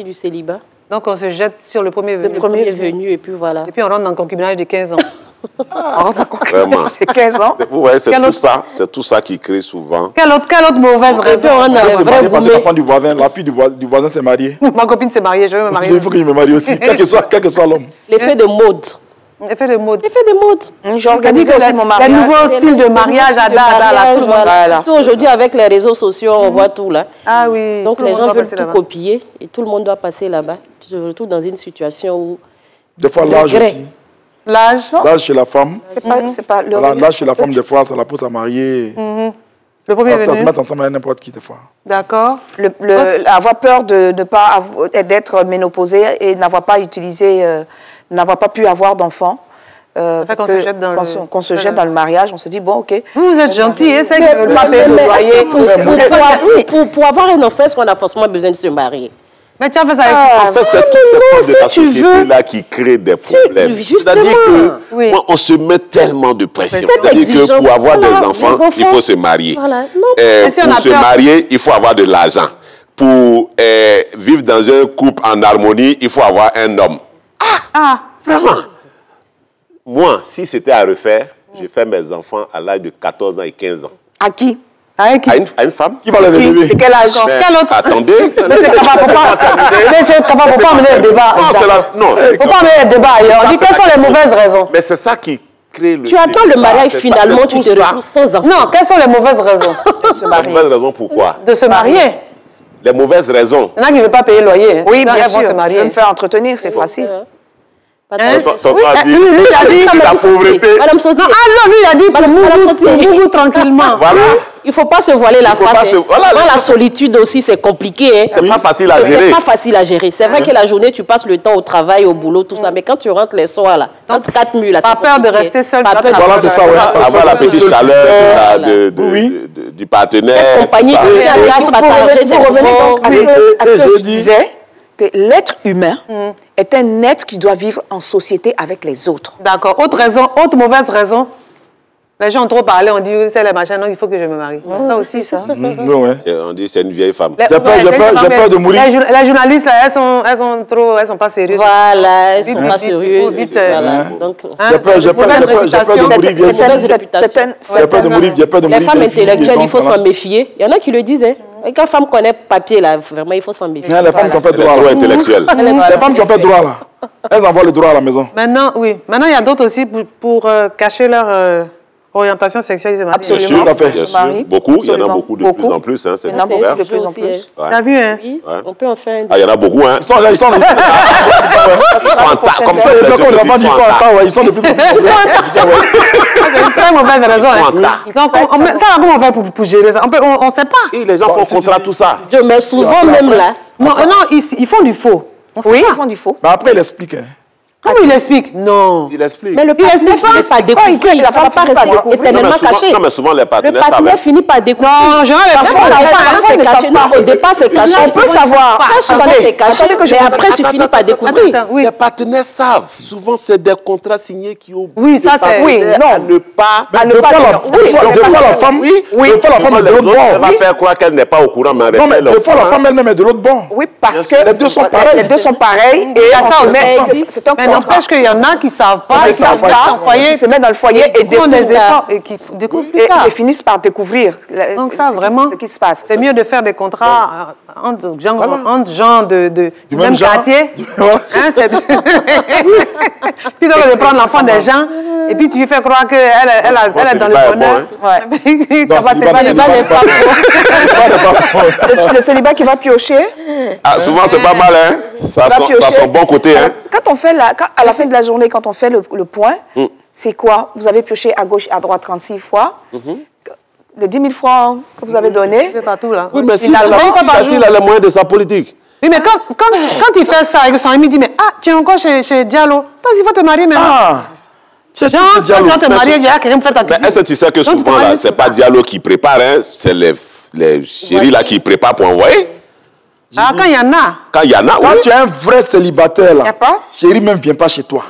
du célibat. Donc, on se jette sur le premier venu. Le premier venu, et puis voilà. Et puis, on rentre dans le concubinage de 15 ans. On rentre dans le concubinage de 15 ans. Ouais, c'est tout ça qui crée souvent. Quelle autre mauvaise raison? On s'est marié parce que l'enfant du voisin, la fille du voisin s'est mariée. Ma copine s'est mariée, je vais me marier. Il faut que je me marie aussi, quel que soit l'homme. L'effet de mode. Effet de mode. Effet de mode. J'ai organisé aussi mon mariage. Les nouveaux styles de mariage à date. Surtout aujourd'hui, avec les réseaux sociaux, on voit tout là. Ah oui. Donc les gens veulent tout copier et tout le monde doit passer là-bas. Surtout dans une situation où... Des fois, l'âge aussi. L'âge chez la femme. C'est pas le... L'âge chez la femme, des fois, ça la pousse à marier. Le premier venu. Se mettre ensemble avec n'importe qui, des fois. D'accord. Avoir peur d'être ménopausée et n'avoir pas pu avoir d'enfant. Parce qu'on se jette dans le mariage, on se dit, bon, ok. Vous êtes gentil, essayez de pour avoir un enfant, est-ce qu'on a forcément besoin de se marier? Mais tu as fait ça avec... En fait, c'est toutes ces formes de la société-là qui créent des problèmes. C'est-à-dire que moi, on se met tellement de pression. C'est-à-dire que pour avoir des enfants, il faut se marier. Voilà. Pour se marier, il faut avoir de l'argent. Pour vivre dans un couple en harmonie, il faut avoir un homme. Vraiment. Moi, si c'était à refaire, je fais mes enfants à l'âge de 14 ans et 15 ans. À qui? À une femme. Qui va les élever? C'est quel âge? Quel autre? Attendez. Mais c'est capable, faut pas amener le débat. Non, Faut pas amener le débat ailleurs. On dit quelles sont les mauvaises raisons. Mais c'est ça qui crée le... Tu attends le mariage, finalement, tu te retrouves sans enfant. Non, quelles sont les mauvaises raisons De se marier. Les mauvaises raisons pourquoi? de se marier? Les mauvaises raisons. Il y en a qui ne veulent pas payer le loyer. Hein. Oui, Donc, bien elles vont sûr. se Je marier. vais me faire entretenir, c'est facile. Tonton a dit lui, il a dit la pauvreté. Madame Sautier. non, ah non, lui, il a dit pour vous tranquillement. Voilà. Il ne faut pas se voiler la faut pas face. se- Hein. voilà, Dans il la faut- solitude aussi, c'est compliqué. Hein. C'est pas facile à gérer. C'est pas facile à gérer. C'est vrai que la journée, tu passes le temps au travail, au boulot, tout ça. Mais quand tu rentres les soirs, là, entre quatre murs, là, Pas c'est peur de compliqué. rester seul. Pas peur de Voilà, c'est ça, ouais. Avoir la petite chaleur Oui. du partenaire. compagnie, tout ça. la grâce partager des Pour revenir moments. donc à ce Oui. que, à ce Et que je tu dis- disais, que l'être humain est un être qui doit vivre en société avec les autres. D'accord. Autre raison, autre mauvaise raison. Les gens ont trop parlé, on dit c'est les machins, donc il faut que je me marie. Ça aussi, ça. Oui, ouais. On dit c'est une vieille femme. Les- J'ai peur- ouais, j'ai peur- non, j'ai mais peur de mourir. Les journalistes, là, elles sont pas sérieuses. Voilà, elles Vite, sont pas vite, sérieuses. vite, voilà. Donc, Hein? J'ai peur de Mauvaise mourir. réputation. J'ai peur de mourir. J'ai peur de mourir. J'ai peur de mourir. les femmes intellectuelles, il faut Voilà. s'en méfier. Il y en a qui le disent. Hein. Et quand femme connaît papier, là, vraiment, il faut s'en méfier. Les femmes qui ont fait Elle est droit, trop là. intellectuelle. Les femmes qui ont fait droit, là. Elles envoient le droit à la maison. Maintenant, oui. Maintenant, il y a d'autres aussi pour cacher leur orientation sexuelle. Ils se marient. Absolument. Bien sûr, tout à fait. Bien sûr. Marie, Beaucoup. Il y en a absolument. beaucoup de plus en plus. Hein, c'est Il y en a découvert. beaucoup de plus en Aussi, plus. hein. T'as vu, hein? Oui, Ouais. on peut en faire un. Ah, il y en a beaucoup, hein. Ils sont là, ils sont là. Ils sont en tas. Comme ça, Comme les enfants disent, ils sont en tas, ouais. Ils sont de plus en plus. Ils sont en tas. C'est une très mauvaise raison. Ils sont en Hein. tas. Donc, ça, comment on fait pour gérer ça? On ne sait pas. Et les gens font contrat tout ça. Je mets souvent même là. Non, non, ils font du faux. On sait Oui, pas. ils font du faux. Mais après, il explique. Hein. Comment il explique? Non. Il explique. Mais le partenaire finit par découvrir. la femme Ça va finit pas par rester découvrir. éternellement caché. Non, mais souvent, les Le partenaires partenaire savent. finit par découvrir. Non, genre, les Parfois, personnes au savent départ, pas. c'est ne savent caché. pas. Non, au départ, c'est caché. On peut savoir. Attendez, c'est caché. attendez que je Mais comprenne. après, tu finis par découvrir. Attends, oui. Les partenaires savent. Souvent, c'est des contrats signés qui obligent Oui, ça, les c'est- oui, partenaires non. à ne pas... Mais des fois, la femme, des fois, la femme est de l'autre Elle va bord. faire croire qu'elle n'est pas au courant, mais en Non, mais réalité, des fois, la femme elle-même est de l'autre bord. Oui, parce Bien que sûr. Les deux sont pareils. Les deux sont pareils. Et Il y a ça on se aussi. met- c'est un Mais contrat. n'empêche qu'il y en a qui ne savent pas. Ils ne Ils savent savent pas. pas. Au foyer, Ils se mettent dans le foyer et ils font des découvrent. efforts et qui découvrent plus tard. Et finissent par découvrir Donc ça, vraiment, ce qui se passe. c'est mieux de faire des contrats entre gens du même genre. quartier. Voilà. Hein, c'est- Plutôt que de prendre l'enfant des gens et puis tu lui fais croire qu'elle elle est dans le célibat est bonheur. bon, Ouais. Non, célibat n'est pas Le célibat qui va piocher. Ah, souvent, c'est pas mal, hein. Ça va a piocher. son bon côté, hein. Quand on fait à la fin de la journée, quand on fait le point, c'est quoi? Vous avez pioché à gauche, à droite 36 fois. Les 10 000 francs que vous avez donnés. C'est partout là. Oui, mais si Finalement, il a les moyens de sa politique. Oui, mais quand il fait ça et que son ami dit, mais tu es encore chez Diallo, toi, il faut te marier maintenant. Ah, tu es Genre, tout quand tu dialogue. vas te marier, il y a quelqu'un qui fait ta Mais cuisine. est-ce que tu sais que Donc, tu te souvent, là, maries c'est sur pas ça. Diallo qui prépare, hein, c'est les chéris là qui préparent pour envoyer. Ah, quand il y en a. Quand il y en a, Quand oui. tu es un vrai célibataire, là, Y a pas? chérie même vient pas chez toi.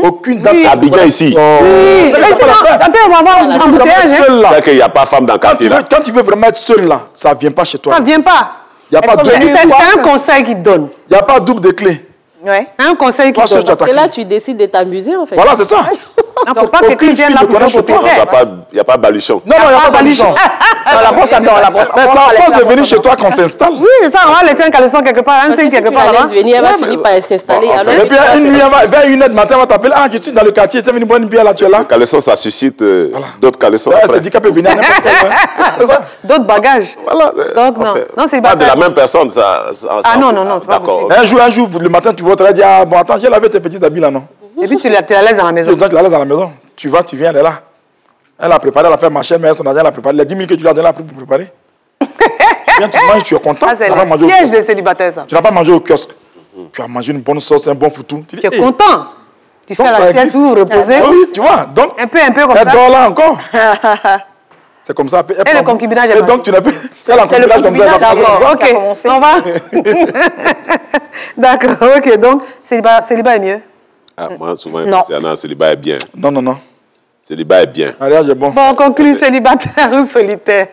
Aucune date. Abidjan ici. Oui, C'est mais sinon, après, on va avoir un embouteillage. Hein. Seul, là. C'est qu'il n'y a pas femme dans le quartier, là. Quand tu veux vraiment être seul, là, ça vient pas chez toi. Ça ne vient pas. Il n'y a pas Est-ce que double- vous C'est avez- un conseil qu'il te donne. y a pas double de clé. Ouais. Un conseil qu'il Toi te seul, donne. tu attaques. Et là, tu décides de t'amuser, en fait. Voilà, c'est ça. Il ne faut pas que aucune tu viennes fille là ne pour connaît jouer chez au toi. poker. Il n'y a pas Baluchon. Non, non, il n'y a pas Baluchon. d'ambition. Non, la brosse à dents, la brosse. Mais c'est à force de venir chez toi qu'on s'installe. Oui, c'est ça, on va laisser un caleçon quelque part, un Parce que signe si quelque tu part la là-bas. laisses venir, elle va finir par s'installer. Bon, Alors, enfin, Et puis, une nuit, vers 1h du matin, on va t'appeler. Ah, je suis dans le quartier, tu es venu boire une bière là, tu es là. Caleçon, ça suscite d'autres caleçons. Ouais, après. c'est dit qu'elle peut venir à n'importe quel moment. C'est ça. D'autres bagages. Voilà. Donc, non. Non, c'est pas de bataille. la même personne, ça. Ah non, non, non, c'est pas D'accord. possible. Un jour, le matin, tu vas te dire, ah, bon, attends, j'ai lavé tes petits habits là, non? Et puis tu la laisses dans la Tu maison. dois te la laisses à la maison. Tu vas, tu viens, elle est là. Elle a préparé, elle a fait marcher, mais son argent, elle a préparé. Les 10 000 que tu lui as donné, elle a pris pour préparer. Tu viens, tu manges, tu es content. Ah, Tu c'est n'as pas le mangé au piège kiosque. des célibataires, ça. Tu n'as pas mangé au kiosque. Tu as mangé une bonne sauce, un bon foutou. Tu dis, Tu es hey, content. Tu fais donc, la ça sieste, existe. vous vous reposez. Oui, tu vois. Donc, Un peu comme elle ça. dort là encore. C'est comme ça. Et le concubinage est Et donc, tu n'as plus. C'est le C'est le concubinage comme ça. concubinage, elle va d'accord. faire qui a commencé. Ok, on va. D'accord, ok. Donc, célibat est mieux. Ah, moi, souvent, Non. concernant célibat est bien. ça. Non, non, non. Célibat est bien. Mariage est bon. Bon, on conclut célibataire ou solitaire.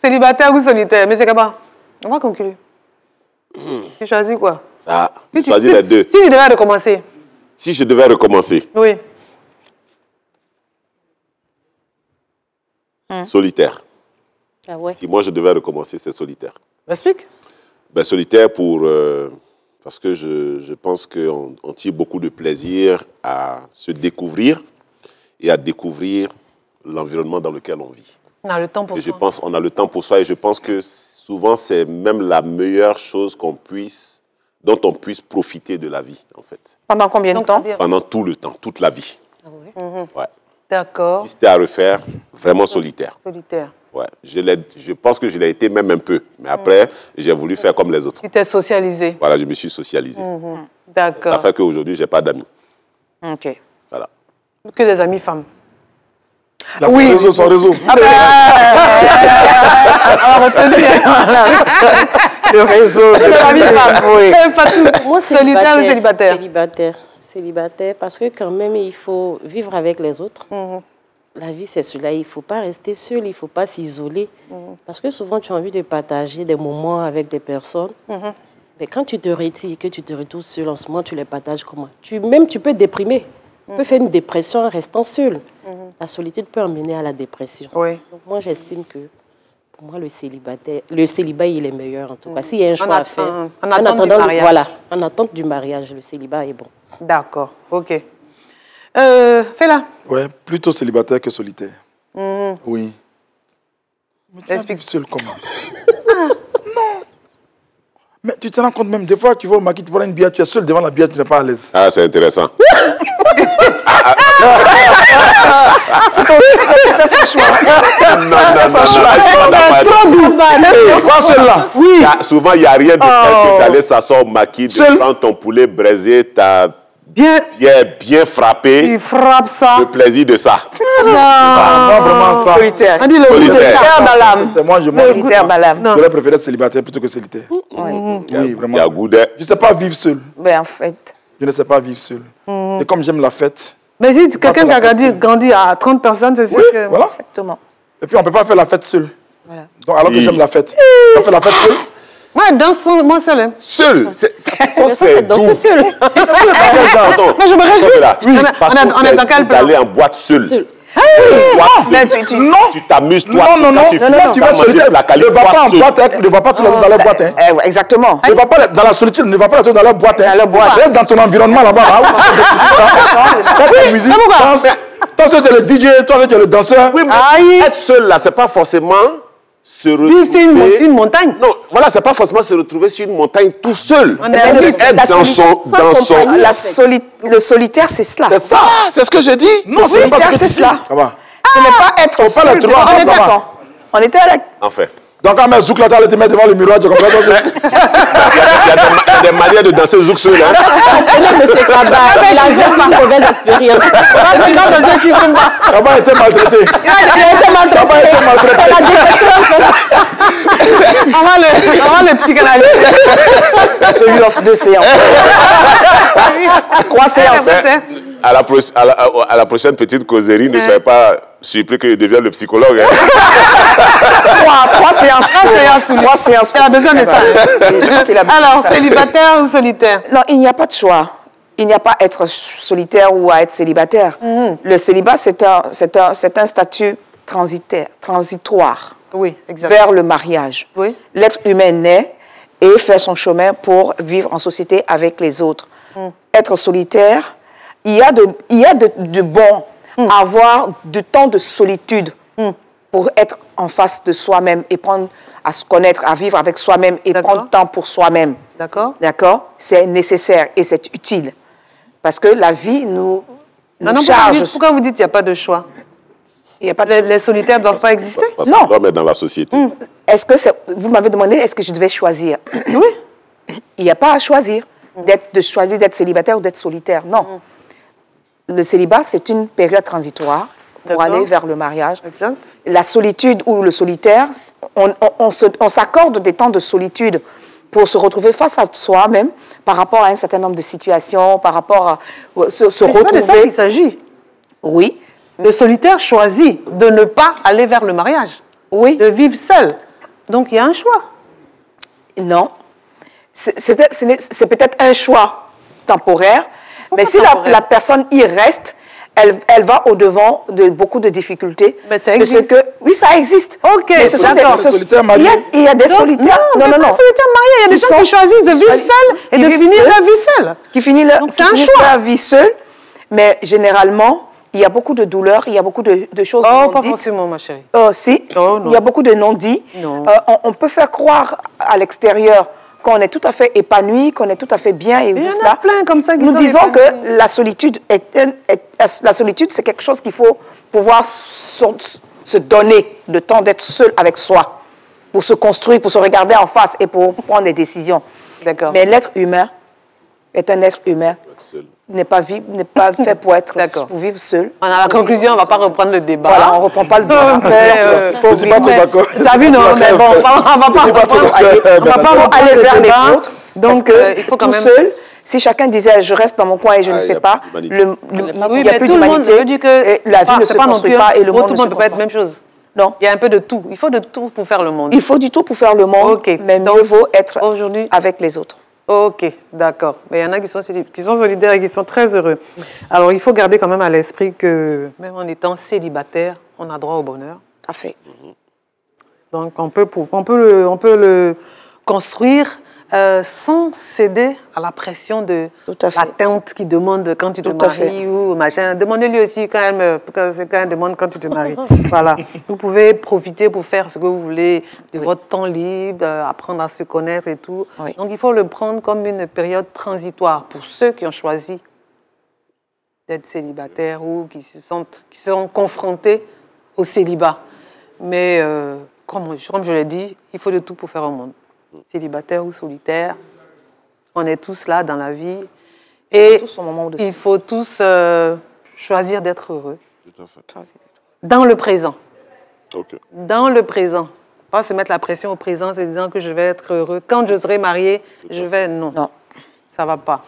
Célibataire ou solitaire. Mais c'est comment? On va conclure. Tu choisis quoi? Ah, Si tu- choisis si- les deux. Si tu devais recommencer. Si je devais recommencer, Oui. solitaire. Ah ouais. Si moi je devais recommencer, c'est solitaire. Explique. Ben, solitaire pour... Parce que je pense qu'on tire beaucoup de plaisir à se découvrir et à découvrir l'environnement dans lequel on vit. On a le temps pour et soi. je pense qu'on a le temps pour soi et je pense que souvent c'est même la meilleure chose dont on puisse profiter de la vie en fait. Pendant combien de temps? Pendant tout le temps, toute la vie. Ah ouais. Ouais. D'accord. Si c'était à refaire, vraiment solitaire. Solitaire. Ouais. Je pense que je l'ai été même un peu. Mais après, j'ai voulu faire comme les autres. Tu t'es socialisé. Voilà, je me suis socialisé. D'accord. Ça fait qu'aujourd'hui, je n'ai pas d'amis. Ok. Voilà. Que des amis femmes. Là, oui. Son réseau. Ah ben, on le réseau. Des amis femmes. Oui. Fatou, Moi, solitaire ou célibataire? Célibataire, parce que quand même, il faut vivre avec les autres. La vie, c'est cela. Il ne faut pas rester seul, il ne faut pas s'isoler. Parce que souvent, tu as envie de partager des moments avec des personnes. Mais quand tu te retires, que tu te retrouves seul en ce moment, tu les partages comment? Tu peux déprimer. Tu peux faire une dépression en restant seul. La solitude peut emmener à la dépression. Oui. Donc moi, j'estime que pour moi, le célibat, il est meilleur en tout cas. S'il y a un choix à faire, en attente du mariage. Voilà, en attente du mariage, le célibat est bon. D'accord, ok. Fais-la. Ouais, plutôt célibataire que solitaire. Oui. Mais tu vas vivre seul comment? Non. Mais tu te rends compte même, des fois, tu vas au maquis, tu prends une bière, tu es seul devant la bière, tu n'es pas à l'aise. Ah, c'est intéressant. C'était son choix. Trop doux. Pas seul là. Oui. Souvent, il n'y a rien de tel que d'aller s'asseoir au maquis, de prendre ton poulet braisé, ta bien frappé. Tu frappes ça. Le plaisir de ça. Non, vraiment ça. Solitaire. On dit le solitaire dans l'âme. Moi, Solitaire dans l'âme. j'aurais préféré être célibataire plutôt que solitaire. Oui. Oui, vraiment. Il y a goût de... Je ne sais pas vivre seul. Ben, en fait. Je ne sais pas vivre seul. Et comme j'aime la fête. Mais si quelqu'un qui a grandi à 30 personnes, c'est sûr que... Voilà. Exactement. Et puis on ne peut pas faire la fête seul. Voilà. Donc alors que j'aime la fête. On fait la fête seul. Moi, moi seul. Hein. Seul. C'est doux. C'est seul. Mais je me réjouis. Oui, on est dans quel plan? d'aller en boîte seul. Non. Tu t'amuses, toi. Non. Tu vas solitaire. Ne va pas en boîte, ne va pas tous les jours dans leur boîte. Hein. Exactement. Ne va pas dans la solitude, ne va pas dans leur boîte. Hein. Reste dans ton environnement là-bas. La musique, danse. Toi, tu es le DJ, toi, tu es le danseur. Oui, mais être seul là, c'est pas forcément se retrouver... C'est une montagne. Non, voilà, c'est pas forcément se retrouver sur une montagne tout seul. Le solitaire, c'est cela. C'est ça, c'est ce que j'ai dit. Non, c'est pas ce que c'est cela. Ça va. Ce n'est pas être seul. On était à la... En fait. Donc quand même Zouk là, tu allais te mettre devant le miroir, tu comprends? Il y a des manières de danser Zouk seul. M. Kaba, il a fait ma mauvaise expérience. Kaba a été maltraité. Il a été maltraité. C'est la détection qui fait ça. Avant le psychanalyste. Celui offre 2 séances. 3 séances. À la prochaine petite causerie, ne soyez pas surpris que je devienne le psychologue. 3 séances. 3 séances. Elle a besoin de ça. Alors, célibataire ou solitaire? Non, il n'y a pas de choix. Il n'y a pas à être solitaire ou à être célibataire. Le célibat, c'est un statut transitoire. Oui, exactement. Vers le mariage. Oui. L'être humain naît et fait son chemin pour vivre en société avec les autres. Être solitaire, il y a de bon à avoir du temps de solitude pour être en face de soi-même et prendre à se connaître, à vivre avec soi-même et prendre du temps pour soi-même. D'accord. D'accord? C'est nécessaire et c'est utile. Parce que la vie nous charge. Pourquoi vous dites qu'il n'y a pas de choix? Il y a pas de... Les solitaires ne doivent pas exister? Parce qu'on doit mettre dans la société. Est-ce que vous m'avez demandé, est-ce que je devais choisir? Oui. Il n'y a pas à choisir. De choisir d'être célibataire ou d'être solitaire. Non. Le célibat, c'est une période transitoire pour aller vers le mariage. Exact. La solitude ou le solitaire, on s'accorde des temps de solitude pour se retrouver face à soi-même par rapport à un certain nombre de situations, par rapport à se retrouver. C'est pas de ça qu'il s'agit. Oui. Le solitaire choisit de ne pas aller vers le mariage. Oui. De vivre seul. Donc, il y a un choix. Non. C'est peut-être un choix temporaire, mais si la personne y reste, elle va au-devant de beaucoup de difficultés. Mais ça existe. Oui, ça existe. Ok, d'accord. Il y a des solitaires. Non, il y a des solitaires mariés. Il y a des gens qui choisissent de vivre seuls et de finir leur vie seule. Qui finissent leur vie seule. Mais généralement, il y a beaucoup de douleurs, il y a beaucoup de choses non dites. Oh, pas forcément, ma chérie. Si, non. Il y a beaucoup de non-dits. Non. On peut faire croire à l'extérieur qu'on est tout à fait épanoui, qu'on est tout à fait bien et tout cela. Il y en a plein comme ça qui Nous sont disons épanouis. que la solitude, c'est quelque chose qu'il faut pouvoir se donner le temps d'être seul avec soi, pour se construire, pour se regarder en face et pour prendre des décisions. D'accord. Mais l'être humain est un être humain. N'est pas fait pour vivre seul. On a la conclusion, on ne va pas reprendre le débat. Voilà, on ne reprend pas le débat. Je suis pas trop d'accord. T'as vu, non, mais bon, on va pas aller vers les autres. Donc, il faut quand même... Tout seul, si chacun disait je reste dans mon coin et je ne fais pas, il n'y a plus d'humanité. La vie ne se construit pas et le monde ne se construit pas. Tout le monde ne peut pas être la même chose. Non. Il y a un peu de tout. Il faut de tout pour faire le monde. Il faut du tout pour faire le monde, mais mieux vaut être avec les autres. Ok, d'accord. Mais il y en a qui sont solidaires et qui sont très heureux. Alors, il faut garder quand même à l'esprit que même en étant célibataire, on a droit au bonheur. Tout à fait. Donc, on peut le construire sans céder à la pression de la tante qui demande quand tu te maries ou machin. Demandez-lui aussi quand elle demande quand tu te maries. Voilà. Vous pouvez profiter pour faire ce que vous voulez de votre temps libre, apprendre à se connaître et tout. Oui. Donc, il faut le prendre comme une période transitoire pour ceux qui ont choisi d'être célibataires ou qui seront confrontés au célibat. Mais, comme je l'ai dit, il faut de tout pour faire au monde. Célibataire ou solitaire, on est tous là dans la vie et il faut tous choisir d'être heureux. Tout à fait. Dans le présent. Okay. Dans le présent. Pas se mettre la pression au présent en se disant que je vais être heureux. Quand je serai marié, je vais... Non, ça ne va pas.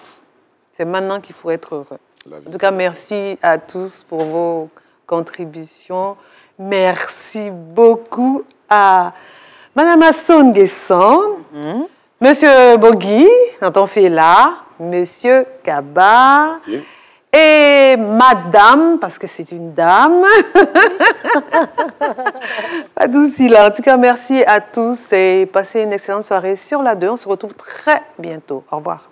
C'est maintenant qu'il faut être heureux. En tout cas, merci à tous pour vos contributions. Merci beaucoup à Madame Assoun Guesson, Monsieur Bogui, Tonton Fela, Monsieur Kaba, et Madame, parce que c'est une dame, Adoucila. En tout cas, merci à tous et passez une excellente soirée sur la 2. On se retrouve très bientôt. Au revoir.